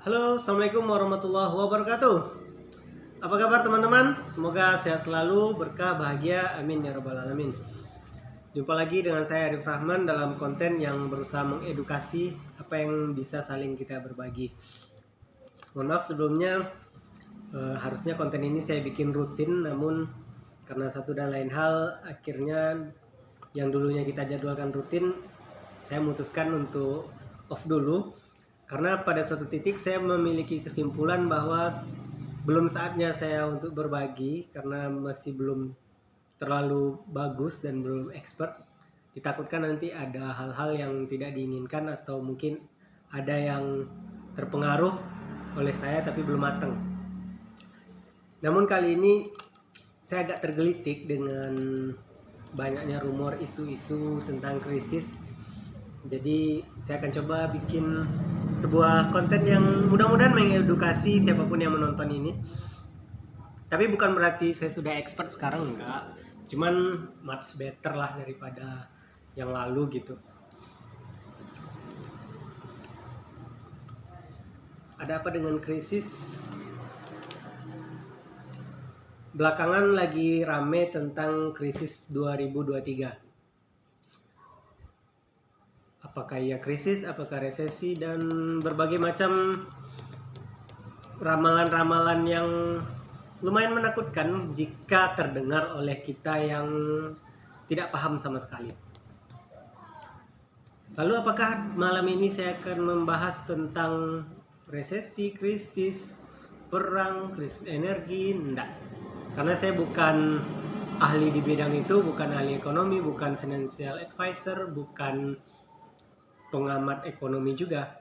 Halo, Assalamualaikum warahmatullahi wabarakatuh. Apa kabar teman-teman? Semoga sehat selalu, berkah, bahagia, amin ya rabbal alamin. Jumpa lagi dengan saya Arif Rahman dalam konten yang berusaha mengedukasi apa yang bisa saling kita berbagi. Mohon maaf sebelumnya, harusnya konten ini saya bikin rutin, namun karena satu dan lain hal, akhirnya yang dulunya kita jadwalkan rutin, saya memutuskan untuk off dulu. Karena pada suatu titik saya memiliki kesimpulan bahwa belum saatnya saya untuk berbagi karena masih belum terlalu bagus dan belum expert. Ditakutkan nanti ada hal-hal yang tidak diinginkan atau mungkin ada yang terpengaruh oleh saya tapi belum matang. Namun kali ini saya agak tergelitik dengan banyaknya rumor isu-isu tentang krisis. Jadi saya akan coba bikin sebuah konten yang mudah-mudahan mengedukasi siapapun yang menonton ini. Tapi bukan berarti saya sudah expert sekarang, enggak. Cuman much better lah daripada yang lalu gitu. Ada apa dengan krisis? Belakangan lagi rame tentang krisis 2023. Apakah ia krisis, apakah resesi, dan berbagai macam ramalan-ramalan yang lumayan menakutkan jika terdengar oleh kita yang tidak paham sama sekali. Lalu apakah malam ini saya akan membahas tentang resesi, krisis, perang, krisis energi? Enggak. Karena saya bukan ahli di bidang itu, bukan ahli ekonomi, bukan financial advisor, bukan pengamat ekonomi juga.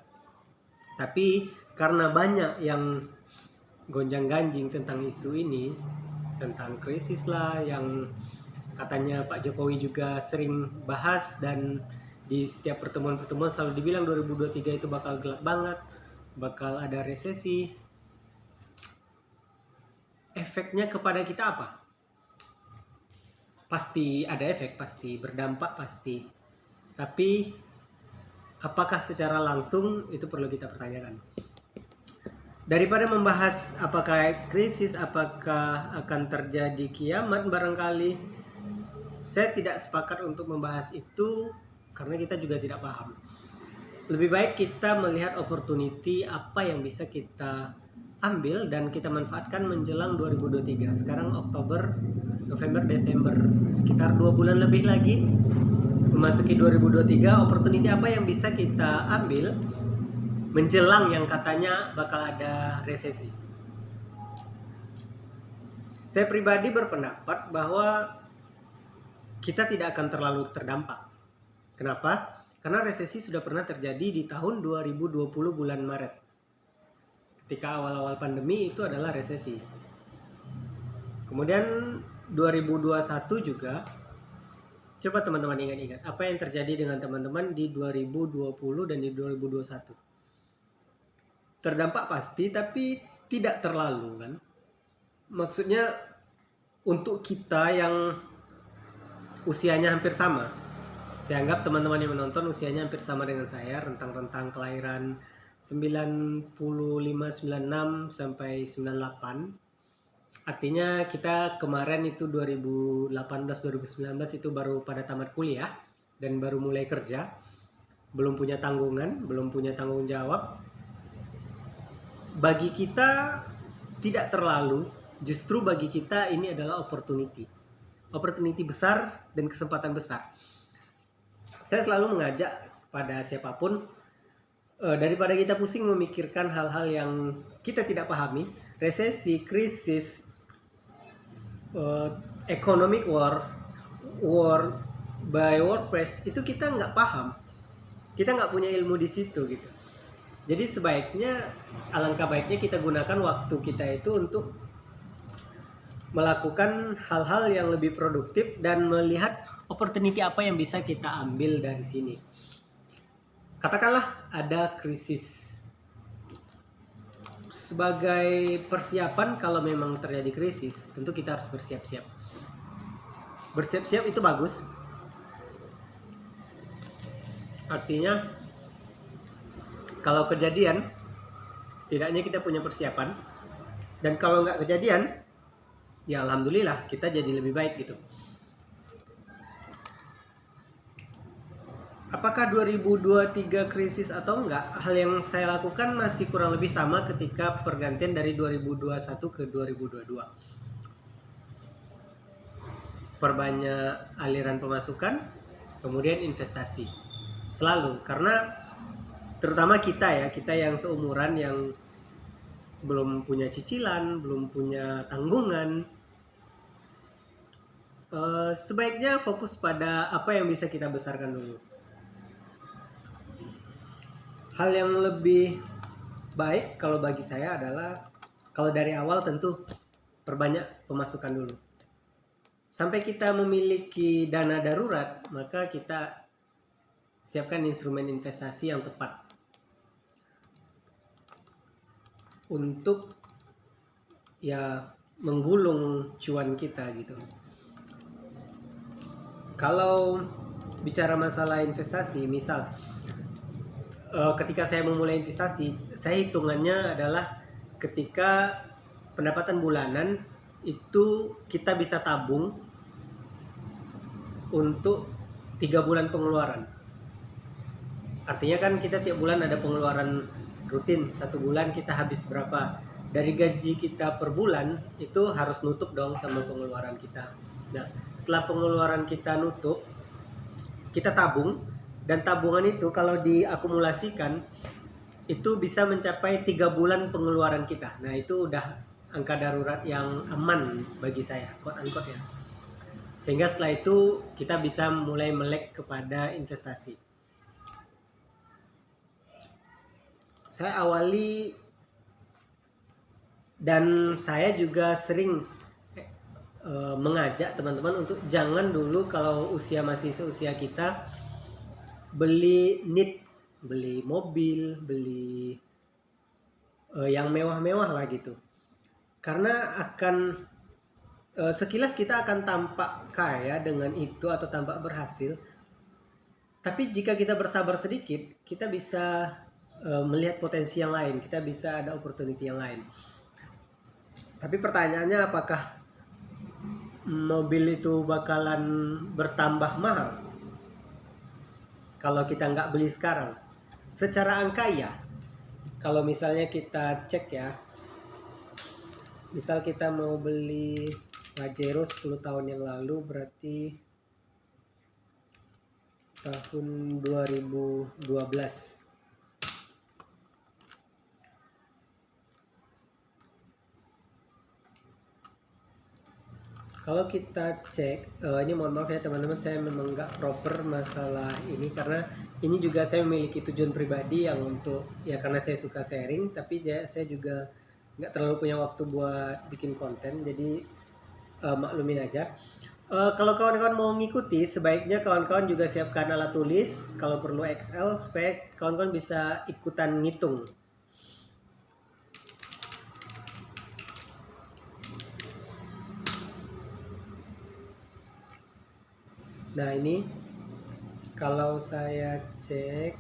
Tapi karena banyak yang gonjang-ganjing tentang isu ini, tentang krisis lah yang katanya Pak Jokowi juga sering bahas, dan di setiap pertemuan-pertemuan selalu dibilang 2023 itu bakal gelap banget, bakal ada resesi. Efeknya kepada kita apa? Pasti ada efek, pasti berdampak, pasti. Tapi apakah secara langsung, itu perlu kita pertanyakan. Daripada membahas apakah krisis, apakah akan terjadi kiamat barangkali, saya tidak sepakat untuk membahas itu karena kita juga tidak paham. Lebih baik kita melihat opportunity apa yang bisa kita ambil dan kita manfaatkan menjelang 2023. Sekarang Oktober, November, Desember, sekitar 2 bulan lebih lagi memasuki 2023. Opportunity apa yang bisa kita ambil menjelang yang katanya bakal ada resesi? Saya pribadi berpendapat bahwa kita tidak akan terlalu terdampak. Kenapa? Karena resesi sudah pernah terjadi di tahun 2020 bulan Maret. Ketika awal-awal pandemi itu adalah resesi. Kemudian 2021 juga. Coba teman-teman ingat-ingat apa yang terjadi dengan teman-teman di 2020 dan di 2021. Terdampak pasti, tapi tidak terlalu kan. Maksudnya untuk kita yang usianya hampir sama. Saya anggap teman-teman yang menonton usianya hampir sama dengan saya, rentang-rentang kelahiran 95, 96 sampai 98. Artinya kita kemarin itu 2018-2019 itu baru pada tamat kuliah dan baru mulai kerja. Belum punya tanggungan, belum punya tanggung jawab. Bagi kita tidak terlalu, justru bagi kita ini adalah opportunity. Opportunity besar dan kesempatan besar. Saya selalu mengajak pada siapapun, daripada kita pusing memikirkan hal-hal yang kita tidak pahami, resesi, krisis, economic war by warfare, itu kita nggak paham, kita nggak punya ilmu di situ gitu. Jadi sebaiknya, alangkah baiknya kita gunakan waktu kita itu untuk melakukan hal-hal yang lebih produktif dan melihat opportunity apa yang bisa kita ambil dari sini. Katakanlah ada krisis. Sebagai persiapan kalau memang terjadi krisis, tentu kita harus bersiap-siap. Bersiap-siap itu bagus. Artinya kalau kejadian Setidaknya kita punya persiapan, dan kalau nggak kejadian, ya alhamdulillah kita jadi lebih baik gitu. Apakah 2023 krisis atau enggak? Hal yang saya lakukan masih kurang lebih sama ketika pergantian dari 2021 ke 2022. Perbanyak aliran pemasukan, kemudian investasi. Selalu, karena terutama kita yang seumuran, yang belum punya cicilan, belum punya tanggungan, sebaiknya fokus pada apa yang bisa kita besarkan dulu. Hal yang lebih baik kalau bagi saya adalah, kalau dari awal tentu perbanyak pemasukan dulu. Sampai kita memiliki dana darurat, maka kita siapkan instrumen investasi yang tepat untuk ya menggulung cuan kita gitu. Kalau bicara masalah investasi, misal ketika saya memulai investasi, saya hitungannya adalah ketika pendapatan bulanan itu kita bisa tabung untuk 3 bulan pengeluaran. Artinya kan kita tiap bulan ada pengeluaran rutin, 1 bulan kita habis berapa. Dari gaji kita per bulan itu harus nutup dong sama pengeluaran kita. Nah, setelah pengeluaran kita nutup, kita tabung. Dan tabungan itu kalau diakumulasikan itu bisa mencapai 3 bulan pengeluaran kita. Nah, itu udah angka darurat yang aman bagi saya, quote unquote ya. Sehingga setelah itu kita bisa mulai melek kepada investasi. Saya awali, dan saya juga sering mengajak teman-teman untuk jangan dulu kalau usia masih seusia kita beli mobil, beli yang mewah-mewah lah gitu. Karena akan sekilas kita akan tampak kaya dengan itu atau tampak berhasil. Tapi jika kita bersabar sedikit, kita bisa melihat potensi yang lain, kita bisa ada opportunity yang lain. Tapi pertanyaannya, apakah mobil itu bakalan bertambah mahal kalau kita nggak beli sekarang? Secara angka ya. Kalau misalnya kita cek ya, misal kita mau beli Pajero 10 tahun yang lalu, berarti tahun 2012. Kalau kita cek, ini mohon maaf ya teman-teman, saya memang nggak proper masalah ini karena ini juga saya memiliki tujuan pribadi yang untuk, ya karena saya suka sharing, tapi ya saya juga nggak terlalu punya waktu buat bikin konten, jadi maklumin aja. Kalau kawan-kawan mau ngikuti, sebaiknya kawan-kawan juga siapkan alat tulis, kalau perlu Excel, supaya kawan-kawan bisa ikutan ngitung. Nah ini kalau saya cek,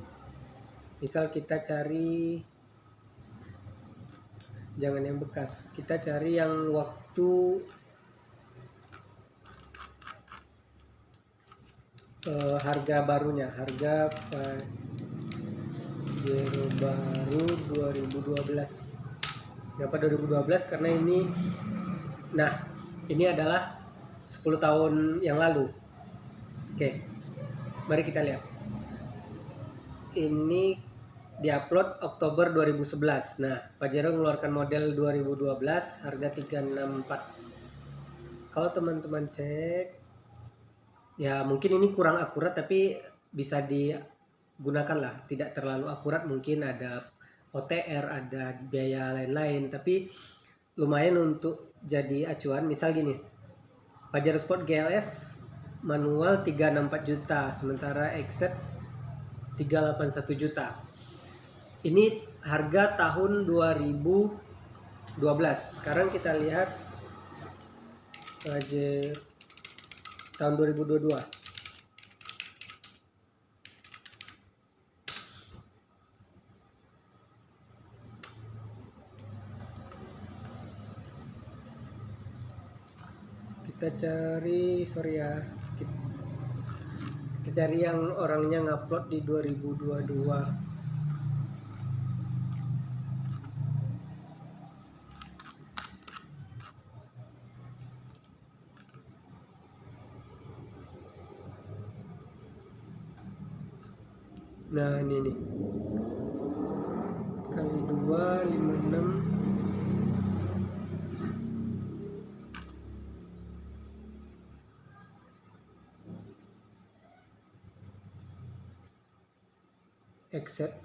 misal kita cari, jangan yang bekas, kita cari yang waktu harga barunya, harga Pajero baru 2012. Kenapa 2012? Karena ini, nah ini adalah 10 tahun yang lalu. Oke, mari kita lihat. Ini diupload Oktober 2011. Nah, Pajero mengeluarkan model 2012 harga 364. Kalau teman-teman cek, ya mungkin ini kurang akurat tapi bisa digunakan lah. Tidak terlalu akurat, mungkin ada OTR, ada biaya lain-lain, tapi lumayan untuk jadi acuan. Misal gini, Pajero Sport GLS manual 364 juta, sementara Exet 381 juta. Ini harga tahun 2012. Sekarang kita lihat Pajero tahun 2022. kita cari, sorry ya, kita cari yang orangnya ngupload di 2022. Nah ini nih, kali 2 56. Except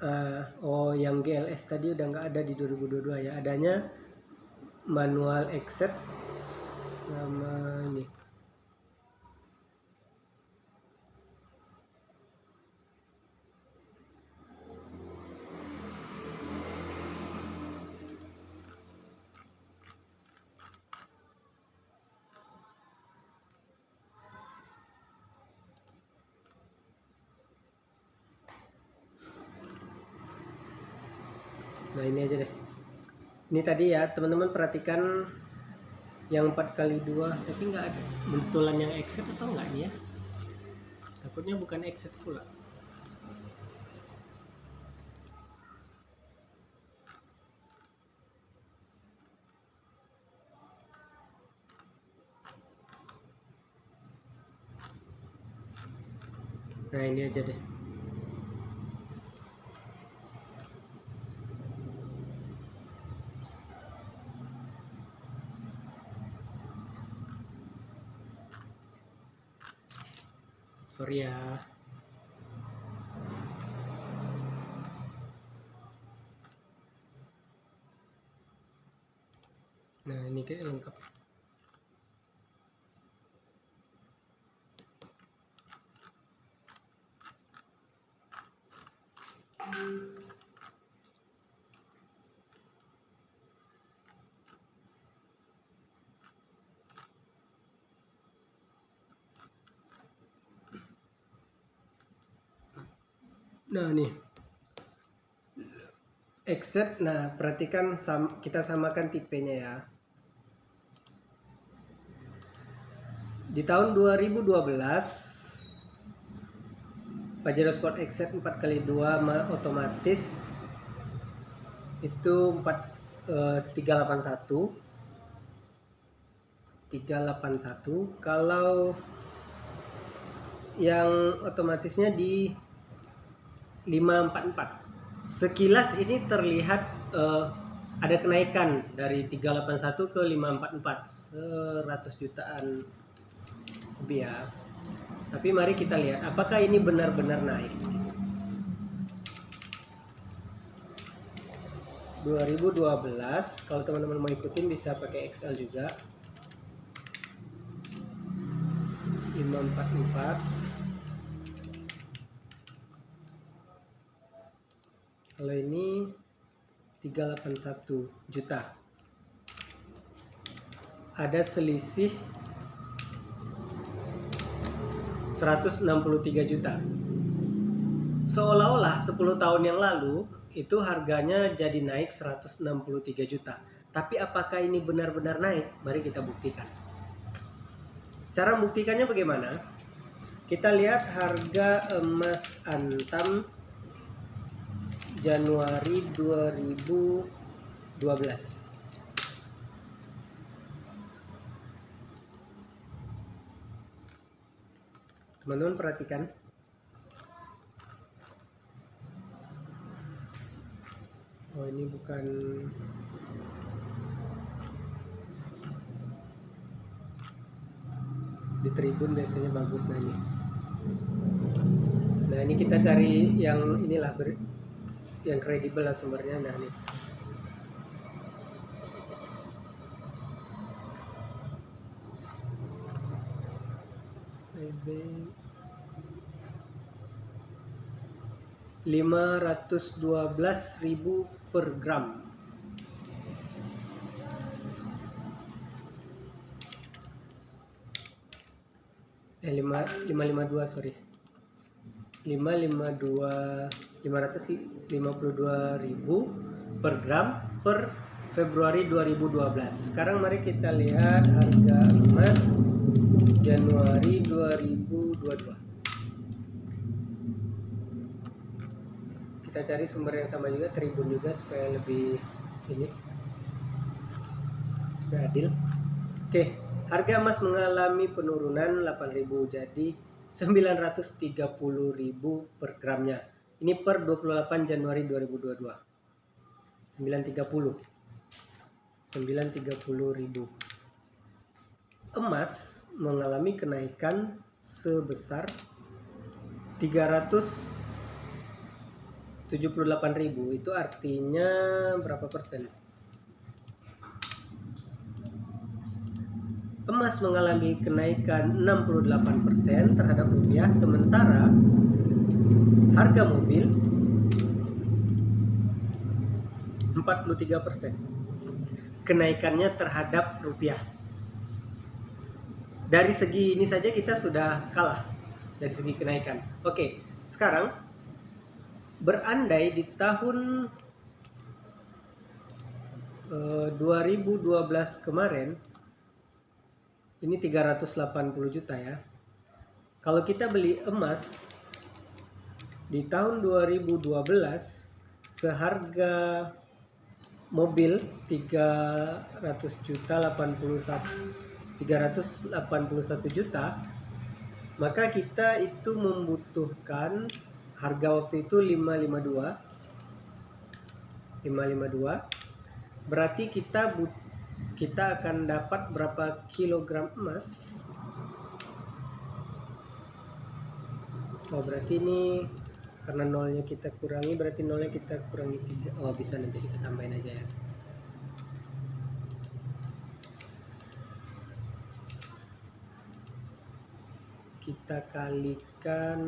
oh yang GLS tadi udah nggak ada di 2022 ya, adanya manual accept sama ini. Nah ini aja deh. Ini tadi ya teman-teman perhatikan yang 4x2, tapi nggak ada betulan yang accept atau enggak nih ya. Takutnya bukan accept pula. Nah ini aja deh. Sorry ya. Nah ini kayak lengkap. Nah nih accept. Nah perhatikan kita samakan tipenya ya. Di tahun 2012 Pajero Sport Accept 4x2 otomatis itu 381. Kalau yang otomatisnya di 544. Sekilas ini terlihat ada kenaikan dari 381 ke 544, 100 jutaan lebih ya. Tapi mari kita lihat apakah ini benar-benar naik. 2012 kalau teman-teman mau ikutin bisa pakai XL juga. 544. Kalau ini 381 juta. Ada selisih 163 juta. Seolah-olah 10 tahun yang lalu itu harganya jadi naik 163 juta. Tapi apakah ini benar-benar naik? Mari kita buktikan. Cara membuktikannya bagaimana? Kita lihat harga emas antam Januari 2012. Teman-teman perhatikan. Oh ini bukan. Di Tribun biasanya bagus nanya. Nah ini kita cari yang inilah yang kredibel lah sumbernya. Nah nih. $512.000 per gram. Eh 552 sorry. 552.000 per gram per Februari 2012. Sekarang mari kita lihat harga emas Januari 2022. Kita cari sumber yang sama juga, Tribun juga, supaya lebih ini, supaya adil. Oke, harga emas mengalami penurunan 8.000 jadi 930.000 per gramnya. Ini per 28 Januari 2022. 930.000. Emas mengalami kenaikan sebesar 378.000. Itu artinya berapa persen? Emas mengalami kenaikan 68% terhadap rupiah, sementara harga mobil 43% kenaikannya terhadap rupiah. Dari segi ini saja kita sudah kalah dari segi kenaikan. Oke, sekarang berandai di tahun 2012 kemarin, ini 380 juta ya. Kalau kita beli emas di tahun 2012 seharga mobil 381 juta, maka kita itu membutuhkan harga waktu itu 552. Berarti kita akan dapat berapa kilogram emas? Oh, berarti ini karena nolnya kita kurangi, berarti nolnya kita kurangi 3. Oh, bisa, nanti kita tambahin aja ya. Kita kalikan,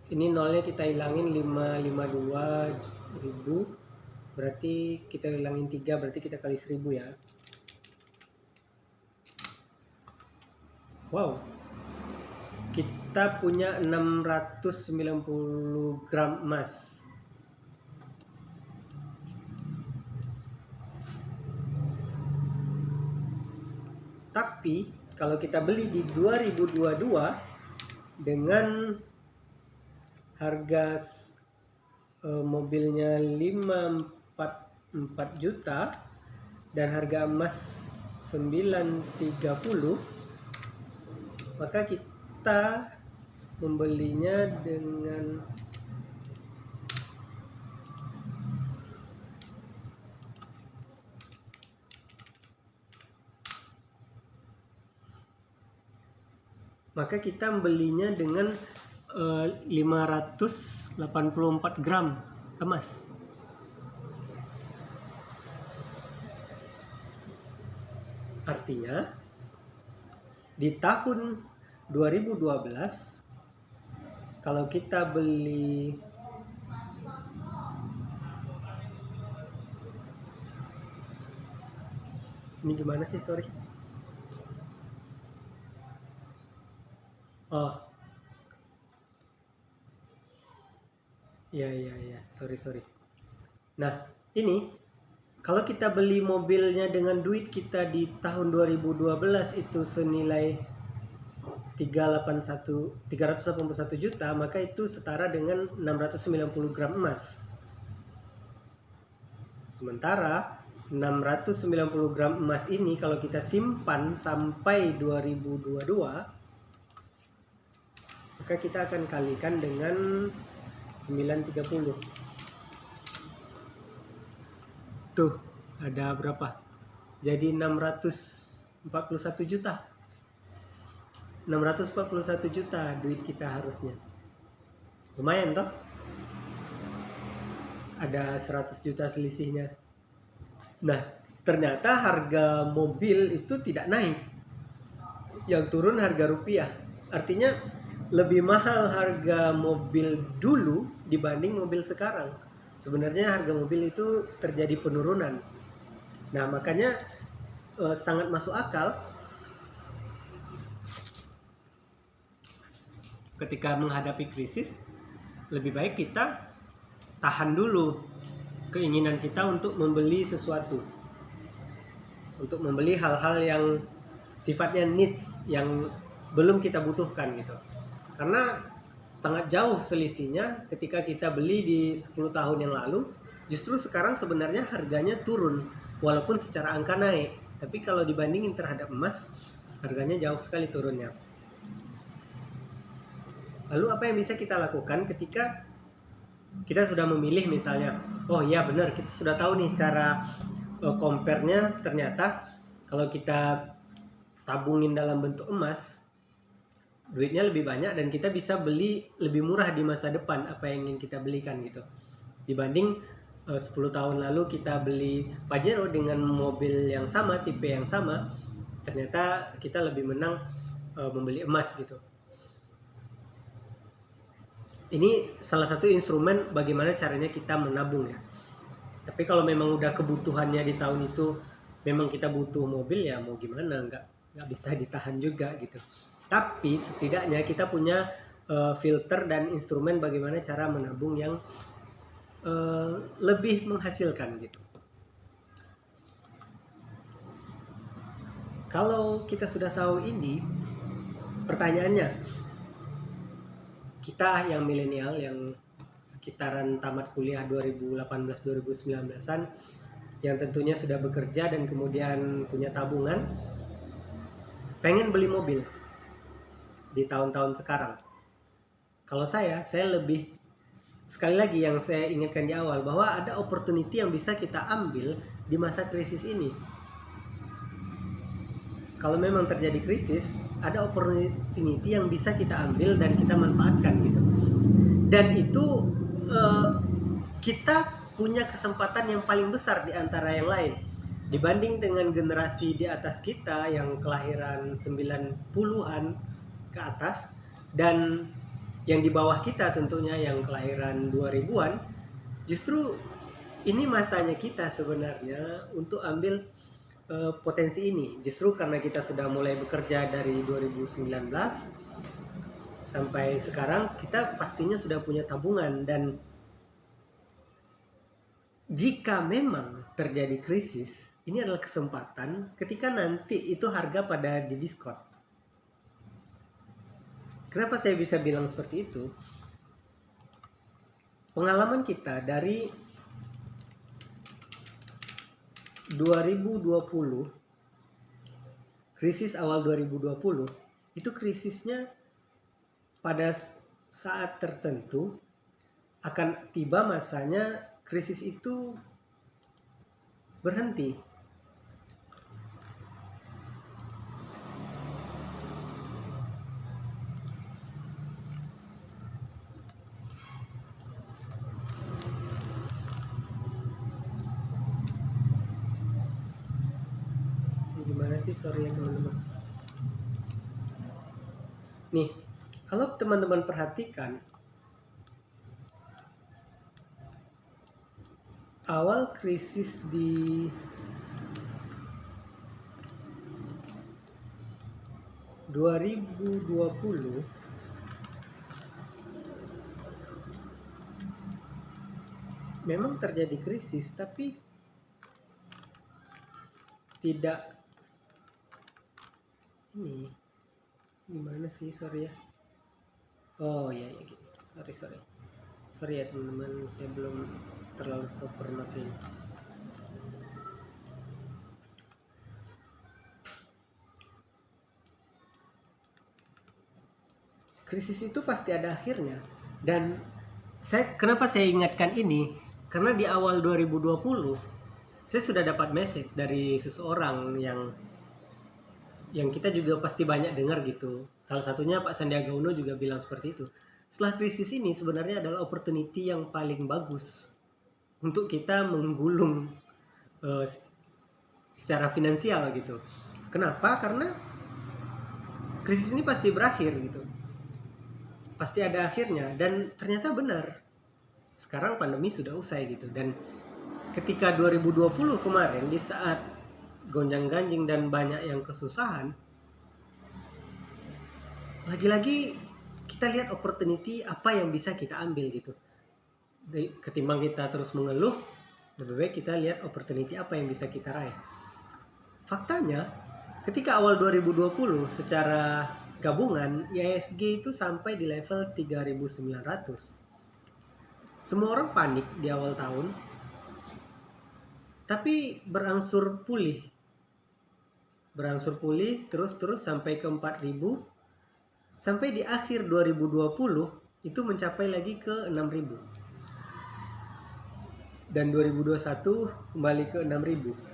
ini nolnya kita hilangin 552.000, berarti kita hilangin 3, berarti kita kali 1000 ya. Wow, kita punya 690 gram emas. Tapi kalau kita beli di 2022 dengan harga mobilnya 544 juta dan harga emas 930, maka kita membelinya dengan dengan 584 gram emas. Artinya di tahun 2012 kalau kita beli ini gimana sih, sorry. Oh, ya, sorry. Nah, ini kalau kita beli mobilnya dengan duit kita di tahun 2012 itu senilai 381 juta, maka itu setara dengan 690 gram emas. Sementara 690 gram emas ini kalau kita simpan sampai 2022, maka kita akan kalikan dengan 930. Tuh, ada berapa? Jadi 641 juta. 641 juta duit kita harusnya. Lumayan toh? Ada 100 juta selisihnya. Nah, ternyata harga mobil itu tidak naik. Yang turun harga rupiah. Artinya lebih mahal harga mobil dulu dibanding mobil sekarang. Sebenarnya harga mobil itu terjadi penurunan. Nah, makanya sangat masuk akal ketika menghadapi krisis, lebih baik kita tahan dulu keinginan kita untuk membeli sesuatu, untuk membeli hal-hal yang sifatnya needs yang belum kita butuhkan gitu. Karena sangat jauh selisihnya ketika kita beli di 10 tahun yang lalu, justru sekarang sebenarnya harganya turun walaupun secara angka naik. Tapi kalau dibandingin terhadap emas, harganya jauh sekali turunnya. Lalu apa yang bisa kita lakukan ketika kita sudah memilih misalnya, oh iya benar, kita sudah tahu nih cara compare-nya, ternyata kalau kita tabungin dalam bentuk emas, duitnya lebih banyak dan kita bisa beli lebih murah di masa depan apa yang ingin kita belikan gitu. Dibanding 10 tahun lalu kita beli Pajero dengan mobil yang sama, tipe yang sama, ternyata kita lebih menang membeli emas gitu. Ini salah satu instrumen bagaimana caranya kita menabung ya. Tapi kalau memang udah kebutuhannya di tahun itu, memang kita butuh mobil, ya mau gimana, nggak bisa ditahan juga gitu. Tapi setidaknya kita punya filter dan instrumen bagaimana cara menabung yang lebih menghasilkan gitu. Kalau kita sudah tahu ini, pertanyaannya, kita yang milenial yang sekitaran tamat kuliah 2018-2019an, yang tentunya sudah bekerja dan kemudian punya tabungan, pengen beli mobil di tahun-tahun sekarang. Kalau saya lebih, sekali lagi yang saya ingatkan di awal, bahwa ada opportunity yang bisa kita ambil di masa krisis ini. Kalau memang terjadi krisis, ada opportunity yang bisa kita ambil dan kita manfaatkan gitu. Dan itu kita punya kesempatan yang paling besar di antara yang lain. Dibanding dengan generasi di atas kita yang kelahiran 90-an ke atas, dan yang di bawah kita tentunya yang kelahiran 2000-an, justru ini masanya kita sebenarnya untuk ambil potensi ini. Justru karena kita sudah mulai bekerja dari 2019 sampai sekarang, kita pastinya sudah punya tabungan, dan jika memang terjadi krisis, ini adalah kesempatan ketika nanti itu harga pada di diskon. Kenapa saya bisa bilang seperti itu? Pengalaman kita dari 2020, krisis awal 2020, itu krisisnya pada saat tertentu akan tiba masanya krisis itu berhenti. Gimana sih, sorry ya teman-teman. Nih, kalau teman-teman perhatikan, awal krisis di (2020) memang terjadi krisis, tapi tidak ini. Gimana sih, sorry ya. Oh ya ya gitu. Sorry ya teman-teman, saya belum terlalu proper makin. Krisis itu pasti ada akhirnya. Dan kenapa saya ingatkan ini? Karena di awal 2020 saya sudah dapat message dari seseorang yang kita juga pasti banyak dengar gitu. Salah satunya Pak Sandiaga Uno juga bilang seperti itu. Setelah krisis ini sebenarnya adalah opportunity yang paling bagus untuk kita menggulung secara finansial gitu. Kenapa? Karena krisis ini pasti berakhir gitu. Pasti ada akhirnya, dan ternyata benar. Sekarang pandemi sudah usai gitu, dan ketika 2020 kemarin di saat gonjang-ganjing dan banyak yang kesusahan, lagi-lagi kita lihat opportunity apa yang bisa kita ambil gitu. Ketimbang kita terus mengeluh, lebih baik kita lihat opportunity apa yang bisa kita raih. Faktanya, ketika awal 2020 secara gabungan IHSG itu sampai di level 3.900. Semua orang panik di awal tahun, tapi berangsur pulih terus sampai ke 4.000, sampai di akhir 2020 itu mencapai lagi ke 6.000, dan 2021 kembali ke 6.000.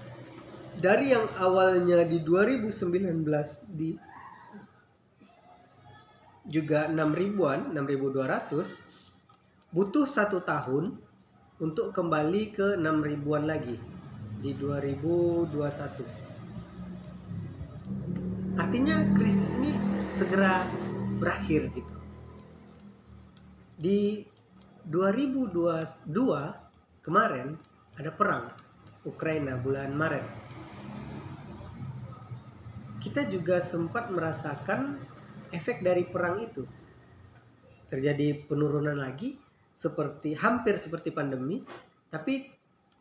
Dari yang awalnya di 2019 di juga 6.000-an, 6.200, butuh 1 tahun untuk kembali ke 6.000-an lagi di 2021. Artinya krisis ini segera berakhir gitu. Di 2022 kemarin ada perang Ukraina bulan Maret. Kita juga sempat merasakan efek dari perang itu. Terjadi penurunan lagi, hampir seperti pandemi, tapi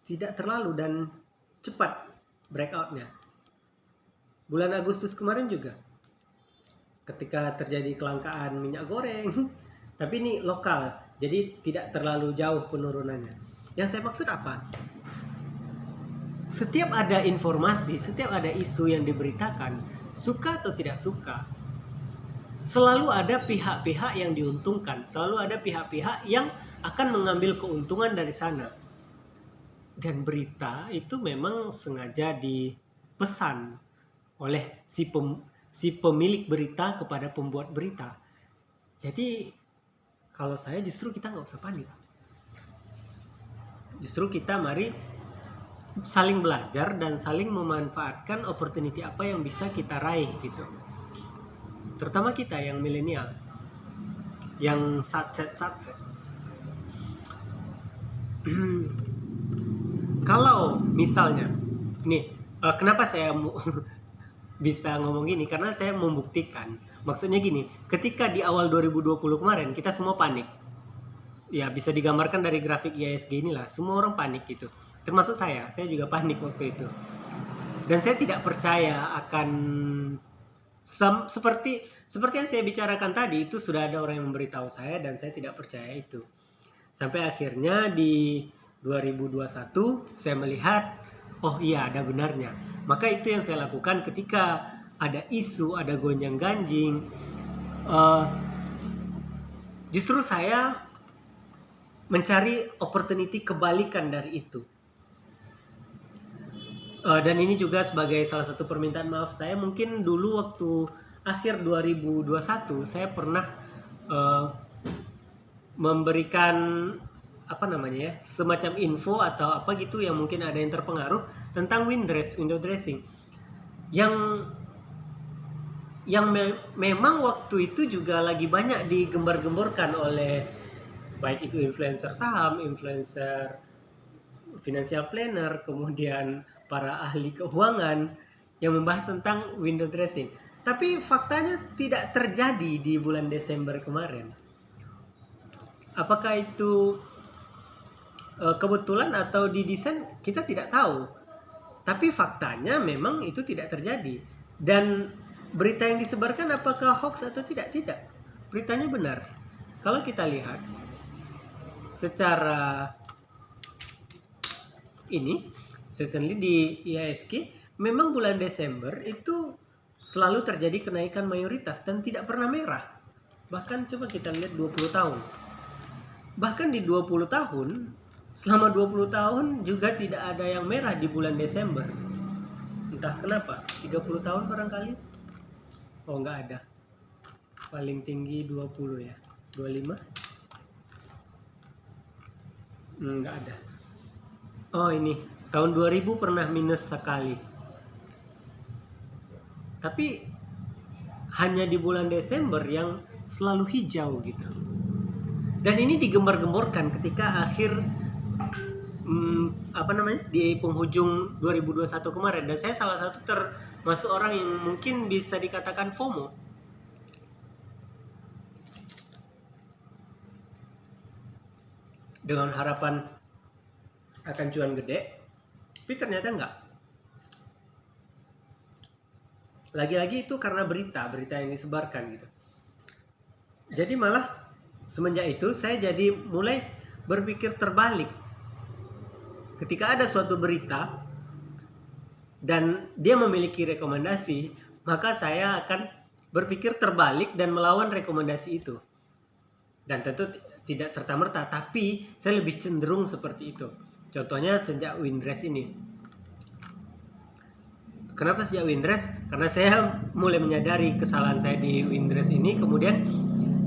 tidak terlalu dan cepat breakoutnya. Bulan Agustus kemarin juga, ketika terjadi kelangkaan minyak goreng, tapi ini lokal, jadi tidak terlalu jauh penurunannya. Yang saya maksud apa? Setiap ada informasi, setiap ada isu yang diberitakan, suka atau tidak suka, selalu ada pihak-pihak yang diuntungkan, selalu ada pihak-pihak yang akan mengambil keuntungan dari sana. Dan berita itu memang sengaja dipesan oleh si pemilik berita kepada pembuat berita. Jadi kalau saya justru kita nggak usah panik. Justru kita mari saling belajar dan saling memanfaatkan opportunity apa yang bisa kita raih gitu. Terutama kita yang milenial, yang satset. Kalau misalnya, kenapa saya bisa ngomong gini? Karena saya membuktikan. Maksudnya gini, ketika di awal 2020 kemarin kita semua panik. Ya bisa digambarkan dari grafik IHSG inilah, semua orang panik gitu. Termasuk saya juga panik waktu itu. Dan saya tidak percaya akan seperti yang saya bicarakan tadi, itu sudah ada orang yang memberitahu saya dan saya tidak percaya itu. Sampai akhirnya di 2021 saya melihat, oh iya ada benarnya. Maka itu yang saya lakukan ketika ada isu, ada gonjang-ganjing. Justru saya mencari opportunity kebalikan dari itu. Dan ini juga sebagai salah satu permintaan maaf saya. Mungkin dulu waktu akhir 2021 saya pernah memberikan semacam info atau apa gitu yang mungkin ada yang terpengaruh tentang window dressing yang memang waktu itu juga lagi banyak digembar-gemborkan oleh baik itu influencer saham, influencer financial planner, kemudian para ahli keuangan yang membahas tentang window dressing. Tapi faktanya tidak terjadi di bulan Desember kemarin. Apakah itu kebetulan atau didesain, kita tidak tahu. Tapi faktanya memang itu tidak terjadi. Dan berita yang disebarkan apakah hoax atau tidak? Tidak. Beritanya benar. Kalau kita lihat secara seasonally di IHSG, memang bulan Desember itu selalu terjadi kenaikan mayoritas dan tidak pernah merah. Bahkan coba kita lihat 20 tahun. Bahkan di 20 tahun, selama 20 tahun juga tidak ada yang merah di bulan Desember. Entah kenapa, 30 tahun barangkali. Oh, nggak ada. Paling tinggi 20 ya. 25? Nggak ada. Oh, ini. Tahun 2000 pernah minus sekali. Tapi hanya di bulan Desember yang selalu hijau gitu. Dan ini digembar-gemborkan ketika akhir di penghujung 2021 kemarin. Dan saya salah satu termasuk orang yang mungkin bisa dikatakan FOMO. Dengan harapan akan cuan gede, tapi ternyata enggak. Lagi-lagi itu karena berita yang disebarkan gitu. Jadi malah semenjak itu saya jadi mulai berpikir terbalik. Ketika ada suatu berita dan dia memiliki rekomendasi, maka saya akan berpikir terbalik dan melawan rekomendasi itu. Dan tentu tidak serta-merta, tapi saya lebih cenderung seperti itu. Contohnya sejak Windrest ini. Kenapa sejak Windrest? Karena saya mulai menyadari kesalahan saya di Windrest ini. Kemudian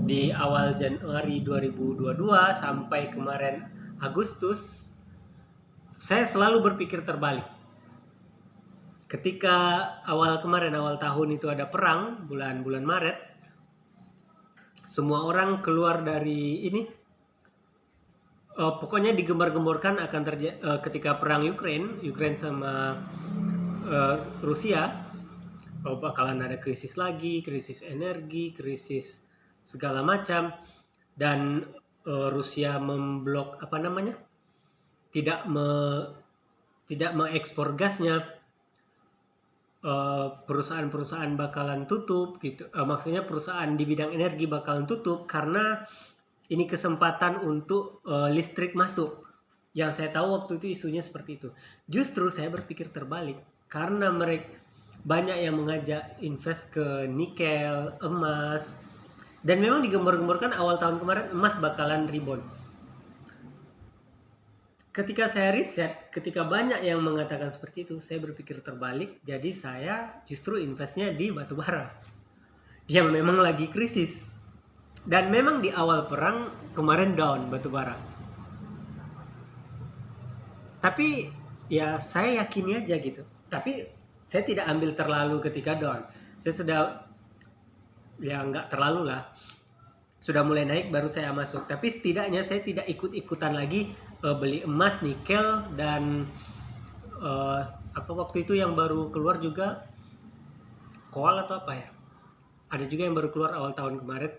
di awal Januari 2022 sampai kemarin Agustus, saya selalu berpikir terbalik. Ketika awal tahun itu ada perang, bulan Maret, semua orang keluar dari ini. Pokoknya digembar-gemborkan akan terjadi ketika perang Ukraine sama Rusia, bakalan ada krisis lagi, krisis energi, krisis segala macam, dan Rusia memblok tidak mengekspor gasnya. Perusahaan-perusahaan bakalan tutup gitu. Maksudnya perusahaan di bidang energi bakalan tutup karena ini kesempatan untuk listrik masuk. Yang saya tahu waktu itu isunya seperti itu. Justru saya berpikir terbalik karena mereka banyak yang mengajak invest ke nikel, emas, dan memang digembor-gemborkan awal tahun kemarin emas bakalan rebound. Ketika saya riset, ketika banyak yang mengatakan seperti itu, saya berpikir terbalik. Jadi saya justru investnya di batubara yang memang lagi krisis. Dan memang di awal perang kemarin down batubara. Tapi ya saya yakini aja gitu. Tapi saya tidak ambil terlalu ketika down. Saya sudah ya nggak terlalu lah. Sudah mulai naik baru saya masuk. Tapi setidaknya saya tidak ikut-ikutan lagi beli emas, nikel, dan waktu itu yang baru keluar juga koal atau apa ya. Ada juga yang baru keluar awal tahun kemarin.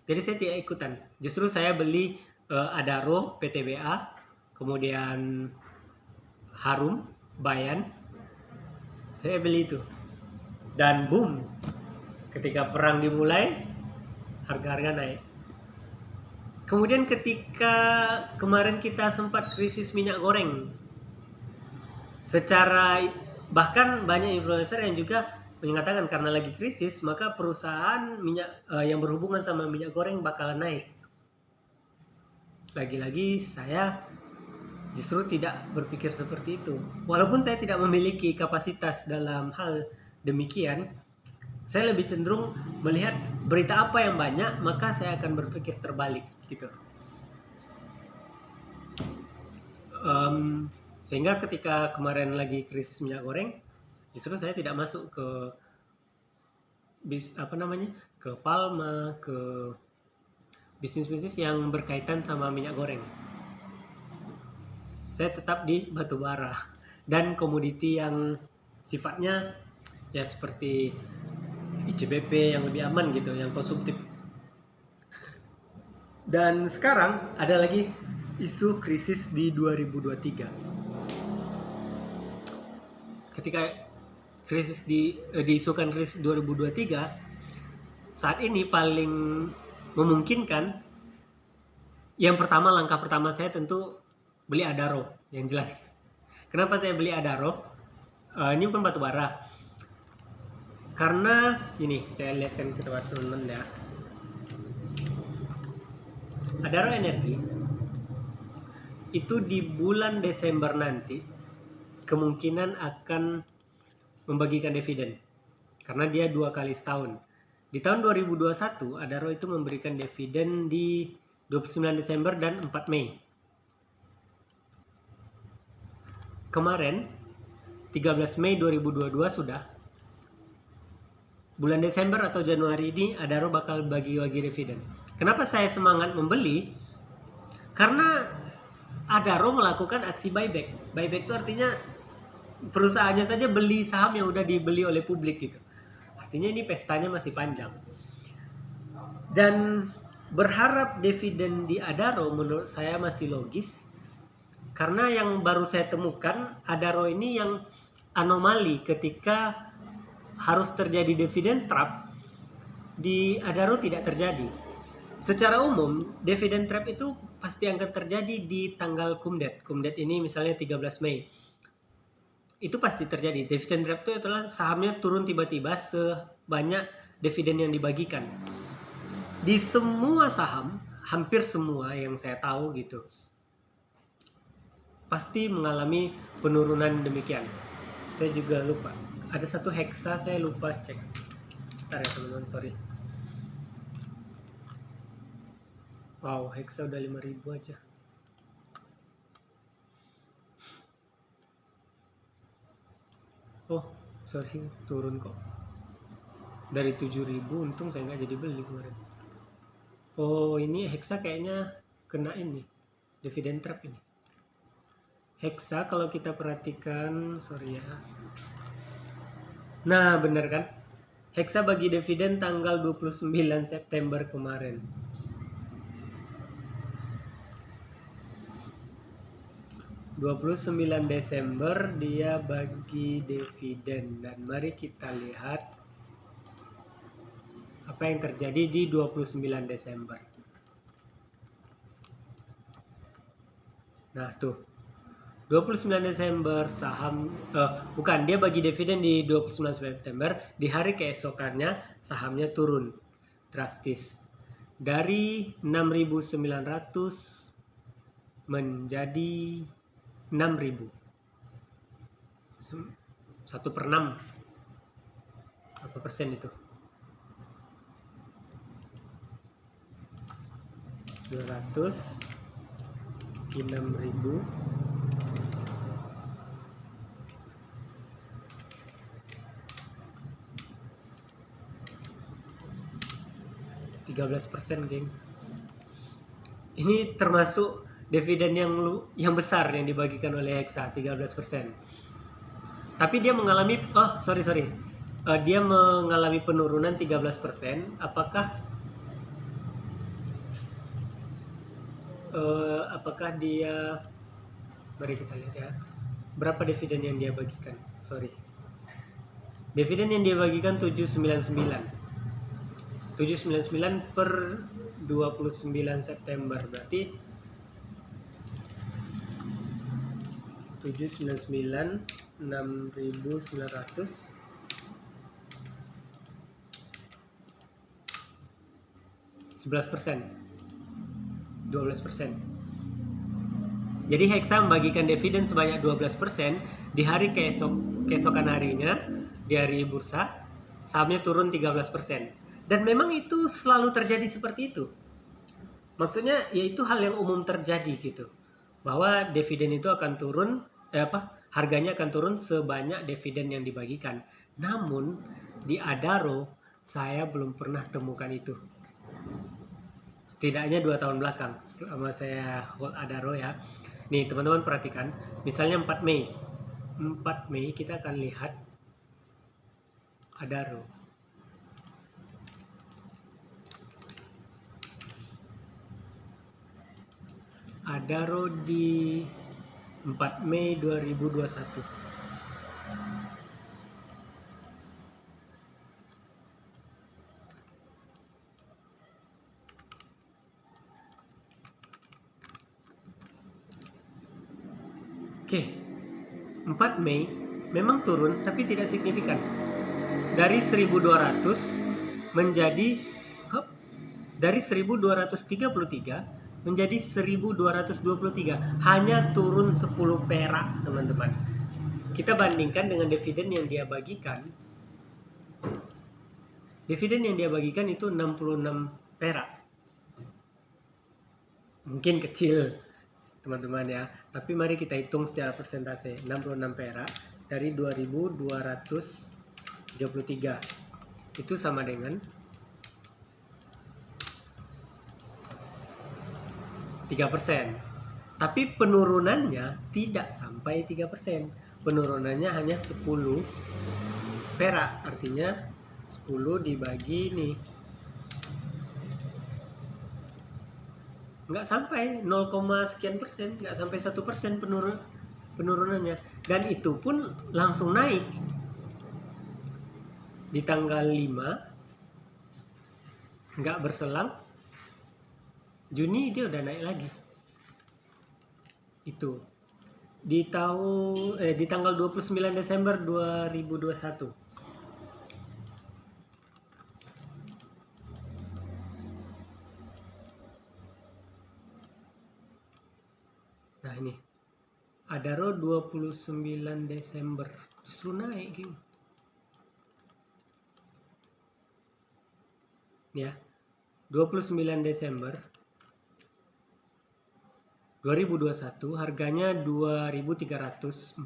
Jadi saya tidak ikutan. Justru saya beli Adaro, PTBA, kemudian Harum, Bayan. Saya beli itu. Dan boom. Ketika perang dimulai, harga-harga naik. Kemudian ketika kemarin kita sempat krisis minyak goreng. Bahkan banyak influencer yang juga mengatakan karena lagi krisis maka perusahaan minyak yang berhubungan sama minyak goreng bakalan naik. Lagi-lagi saya justru tidak berpikir seperti itu. Walaupun saya tidak memiliki kapasitas dalam hal demikian, saya lebih cenderung melihat berita apa yang banyak, maka saya akan berpikir terbalik gitu. Sehingga ketika kemarin lagi krisis minyak goreng, justru saya tidak masuk ke ke Palma, ke bisnis-bisnis yang berkaitan sama minyak goreng. Saya tetap di batubara dan komoditi yang sifatnya ya seperti ICBP yang lebih aman gitu, yang konsumtif. Dan sekarang ada lagi isu krisis di 2023. Ketika krisis diisukan krisis 2023, saat ini paling memungkinkan langkah pertama saya tentu beli Adaro, yang jelas. Kenapa saya beli Adaro? Ini bukan batubara. Karena ini saya lihatkan ke teman-teman ya. Adaro Energi itu di bulan Desember nanti kemungkinan akan membagikan dividen karena dia 2 kali setahun. Di tahun 2021 Adaro itu memberikan dividen di 29 Desember dan 4 Mei. Kemarin 13 Mei 2022 sudah. Bulan Desember atau Januari ini Adaro bakal bagi-bagi dividen. Kenapa saya semangat membeli? Karena Adaro melakukan aksi buyback. Buyback itu artinya perusahaannya saja beli saham yang udah dibeli oleh publik gitu. Artinya ini pestanya masih panjang. Dan berharap dividen di Adaro menurut saya masih logis. Karena yang baru saya temukan Adaro ini yang anomali ketika harus terjadi dividen trap, di Adaro tidak terjadi. Secara umum, dividen trap itu pasti akan terjadi di tanggal Kumdet. Kumdet ini misalnya 13 Mei. Itu pasti terjadi. Dividen trap itu adalah sahamnya turun tiba-tiba sebanyak dividen yang dibagikan. Di semua saham, hampir semua yang saya tahu gitu, pasti mengalami penurunan demikian. Saya juga lupa. Ada satu Hexa saya lupa cek. Bentar ya teman-teman, sorry. Wow, Hexa udah 5.000 aja. Oh, sorry, turun kok. Dari 7.000, untung saya nggak jadi beli kemarin. Oh, ini Hexa kayaknya kena ini, dividen trap ini. Hexa kalau kita perhatikan, sorry ya. Nah, bener kan? Hexa bagi dividen tanggal 29 September kemarin. 29 Desember dia bagi dividen, dan mari kita lihat apa yang terjadi di 29 Desember. Nah, tuh. 29 Desember saham dia bagi dividen di 29 September, di hari keesokannya sahamnya turun drastis dari 6.900 menjadi 6.000. 1/6. Berapa persen itu? 900 ke 6.000. 13%, geng. Ini termasuk dividen yang besar yang dibagikan oleh Hexa, 13%. Tapi dia mengalami dia mengalami penurunan 13%. Apakah dia, mari kita lihat ya. Berapa dividen yang dia bagikan? Dividen yang dia bagikan 799 per 29 September, berarti 799 6.900 11%, 12%. Jadi Hexa membagikan dividen sebanyak 12% di hari keesokan harinya, di hari bursa sahamnya turun 13%. Dan memang itu selalu terjadi seperti itu. Maksudnya yaitu hal yang umum terjadi gitu. Bahwa dividen itu akan turun, harganya akan turun sebanyak dividen yang dibagikan. Namun di Adaro saya belum pernah temukan itu. Setidaknya 2 tahun belakang selama saya hold Adaro ya. Nih teman-teman perhatikan, misalnya 4 Mei kita akan lihat Adaro. Adaro di 4 Mei 2021. Oke, 4 Mei memang turun tapi tidak signifikan. Dari 1.200 menjadi dari 1.233 menjadi 1.223, hanya turun 10 perak teman-teman. Kita bandingkan dengan dividen yang dia bagikan. Dividen yang dia bagikan itu 66 perak. Mungkin kecil teman-teman ya, tapi mari kita hitung secara persentase. 66 perak dari 2.233 itu sama dengan 3%. Tapi penurunannya tidak sampai 3%. Penurunannya hanya 10 perak. Artinya 10 dibagi nih, nggak sampai 0, sekian persen, nggak sampai 1% penurunannya. Dan itu pun langsung naik. Di tanggal 5 nggak berselang Juni dia udah naik lagi. Itu di tanggal 29 Desember 2021. Nah ini Adaro 29 Desember justru naik gitu. Ya, 29 Desember 2021 harganya 2.304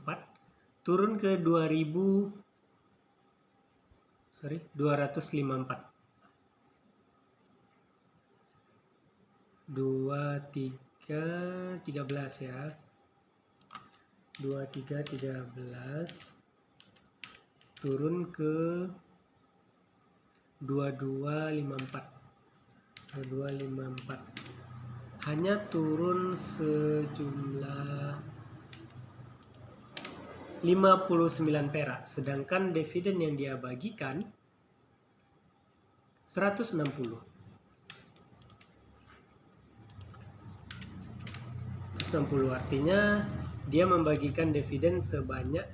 turun ke 2.254. 2313 ya. 2313 turun ke 2254. Hanya turun sejumlah 59 perak, sedangkan dividen yang dia bagikan 160. 160 artinya dia membagikan dividen sebanyak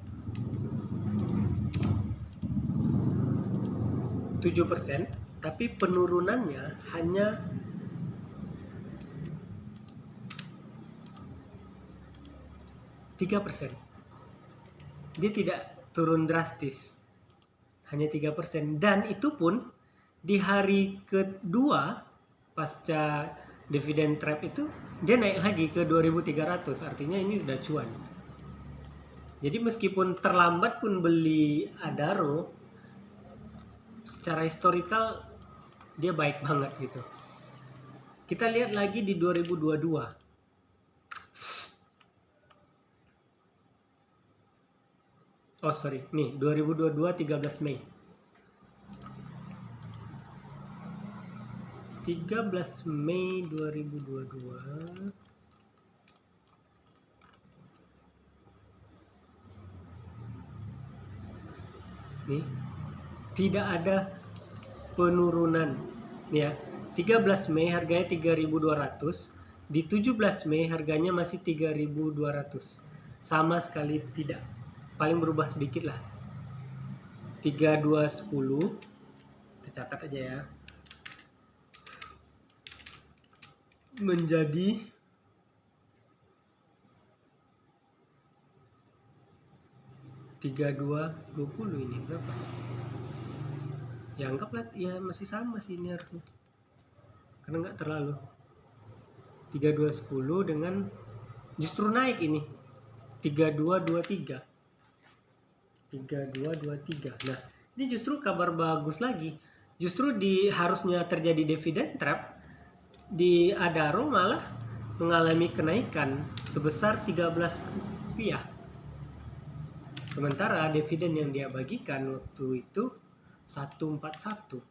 7%, tapi penurunannya hanya 3%. Dia tidak turun drastis, hanya 3%, dan itu pun di hari kedua pasca dividen trap itu dia naik lagi ke 2.300, artinya ini sudah cuan. Jadi meskipun terlambat pun beli Adaro, secara historikal dia baik banget gitu. Kita lihat lagi di 2022. Oh sorry, nih 2022 13 Mei. 13 Mei 2022. Nih, tidak ada penurunan. Ya, 13 Mei harganya 3.200, di 17 Mei harganya masih 3.200. Sama sekali tidak. Paling berubah sedikit lah. 3210. Kita catat aja ya. Menjadi 3220 ini berapa? Ya anggaplah ya masih sama sih ini harusnya. Karena nggak terlalu. 3210 dengan justru naik ini. 3223. 3223. Nah, ini justru kabar bagus lagi. Justru harusnya terjadi dividen trap, di Adaro malah mengalami kenaikan sebesar 13 rupiah. Sementara dividen yang dia bagikan waktu itu 141.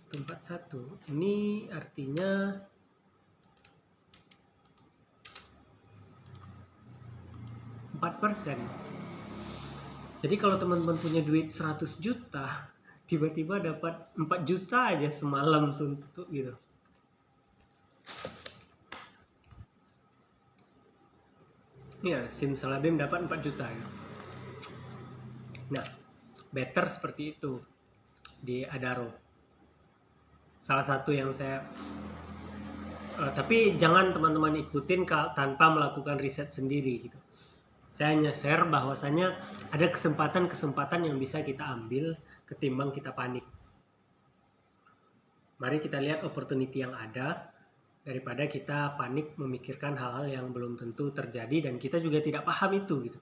141. Ini artinya %. Jadi kalau teman-teman punya duit 100 juta, tiba-tiba dapat 4 juta aja semalam suntuk gitu. Ya, simsalabim dapat 4 juta ya. Nah, better seperti itu di Adaro. Salah satu yang saya tapi jangan teman-teman ikutin tanpa melakukan riset sendiri gitu. Saya hanya share bahwasanya ada kesempatan-kesempatan yang bisa kita ambil ketimbang kita panik. Mari kita lihat opportunity yang ada daripada kita panik memikirkan hal-hal yang belum tentu terjadi dan kita juga tidak paham itu gitu.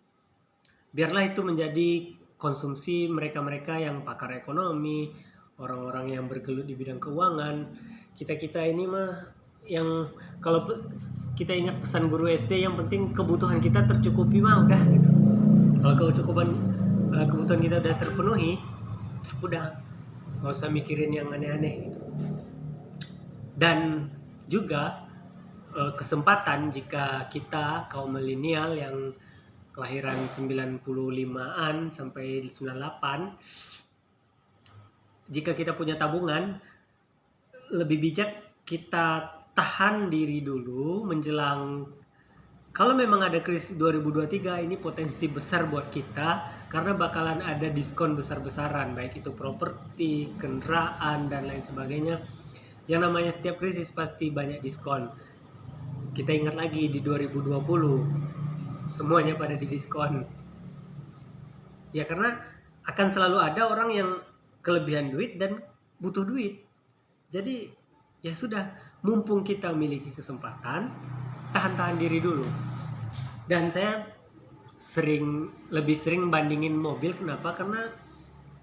Biarlah itu menjadi konsumsi mereka-mereka yang pakar ekonomi, orang-orang yang bergelut di bidang keuangan. Kita ini mah yang kalau kita ingat pesan guru SD, yang penting kebutuhan kita tercukupi mah udah gitu. Kalau kebutuhan kita udah terpenuhi, udah nggak usah mikirin yang aneh-aneh gitu. Dan juga kesempatan jika kita kaum milenial yang kelahiran 95-an sampai 98, jika kita punya tabungan, lebih bijak kita tahan diri dulu menjelang, kalau memang ada krisis 2023, ini potensi besar buat kita karena bakalan ada diskon besar-besaran, baik itu properti, kendaraan, dan lain sebagainya. Yang namanya setiap krisis pasti banyak diskon. Kita ingat lagi di 2020, semuanya pada di diskon. Ya karena akan selalu ada orang yang kelebihan duit dan butuh duit. Jadi ya sudah, mumpung kita memiliki kesempatan, tahan-tahan diri dulu. Dan saya lebih sering bandingin mobil. Kenapa? Karena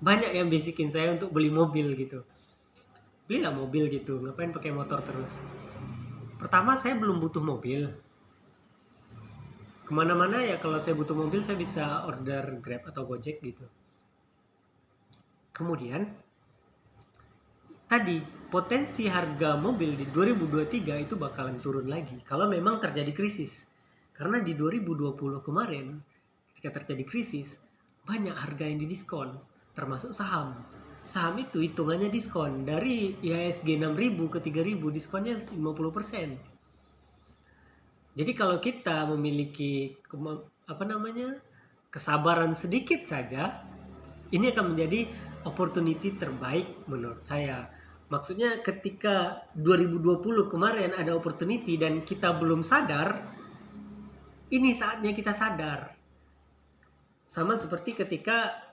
banyak yang bisikin saya untuk beli mobil gitu. Belilah mobil gitu, ngapain pakai motor terus. Pertama, saya belum butuh mobil. Kemana-mana ya kalau saya butuh mobil, saya bisa order Grab atau Gojek gitu. Kemudian tadi, potensi harga mobil di 2023 itu bakalan turun lagi kalau memang terjadi krisis. Karena di 2020 kemarin, ketika terjadi krisis, banyak harga yang didiskon, termasuk saham. Saham itu hitungannya diskon. Dari IHSG 6.000 ke 3.000, diskonnya 50%. Jadi kalau kita memiliki kesabaran sedikit saja, ini akan menjadi opportunity terbaik menurut saya. Maksudnya ketika 2020 kemarin ada opportunity dan kita belum sadar, ini saatnya kita sadar. Sama seperti ketika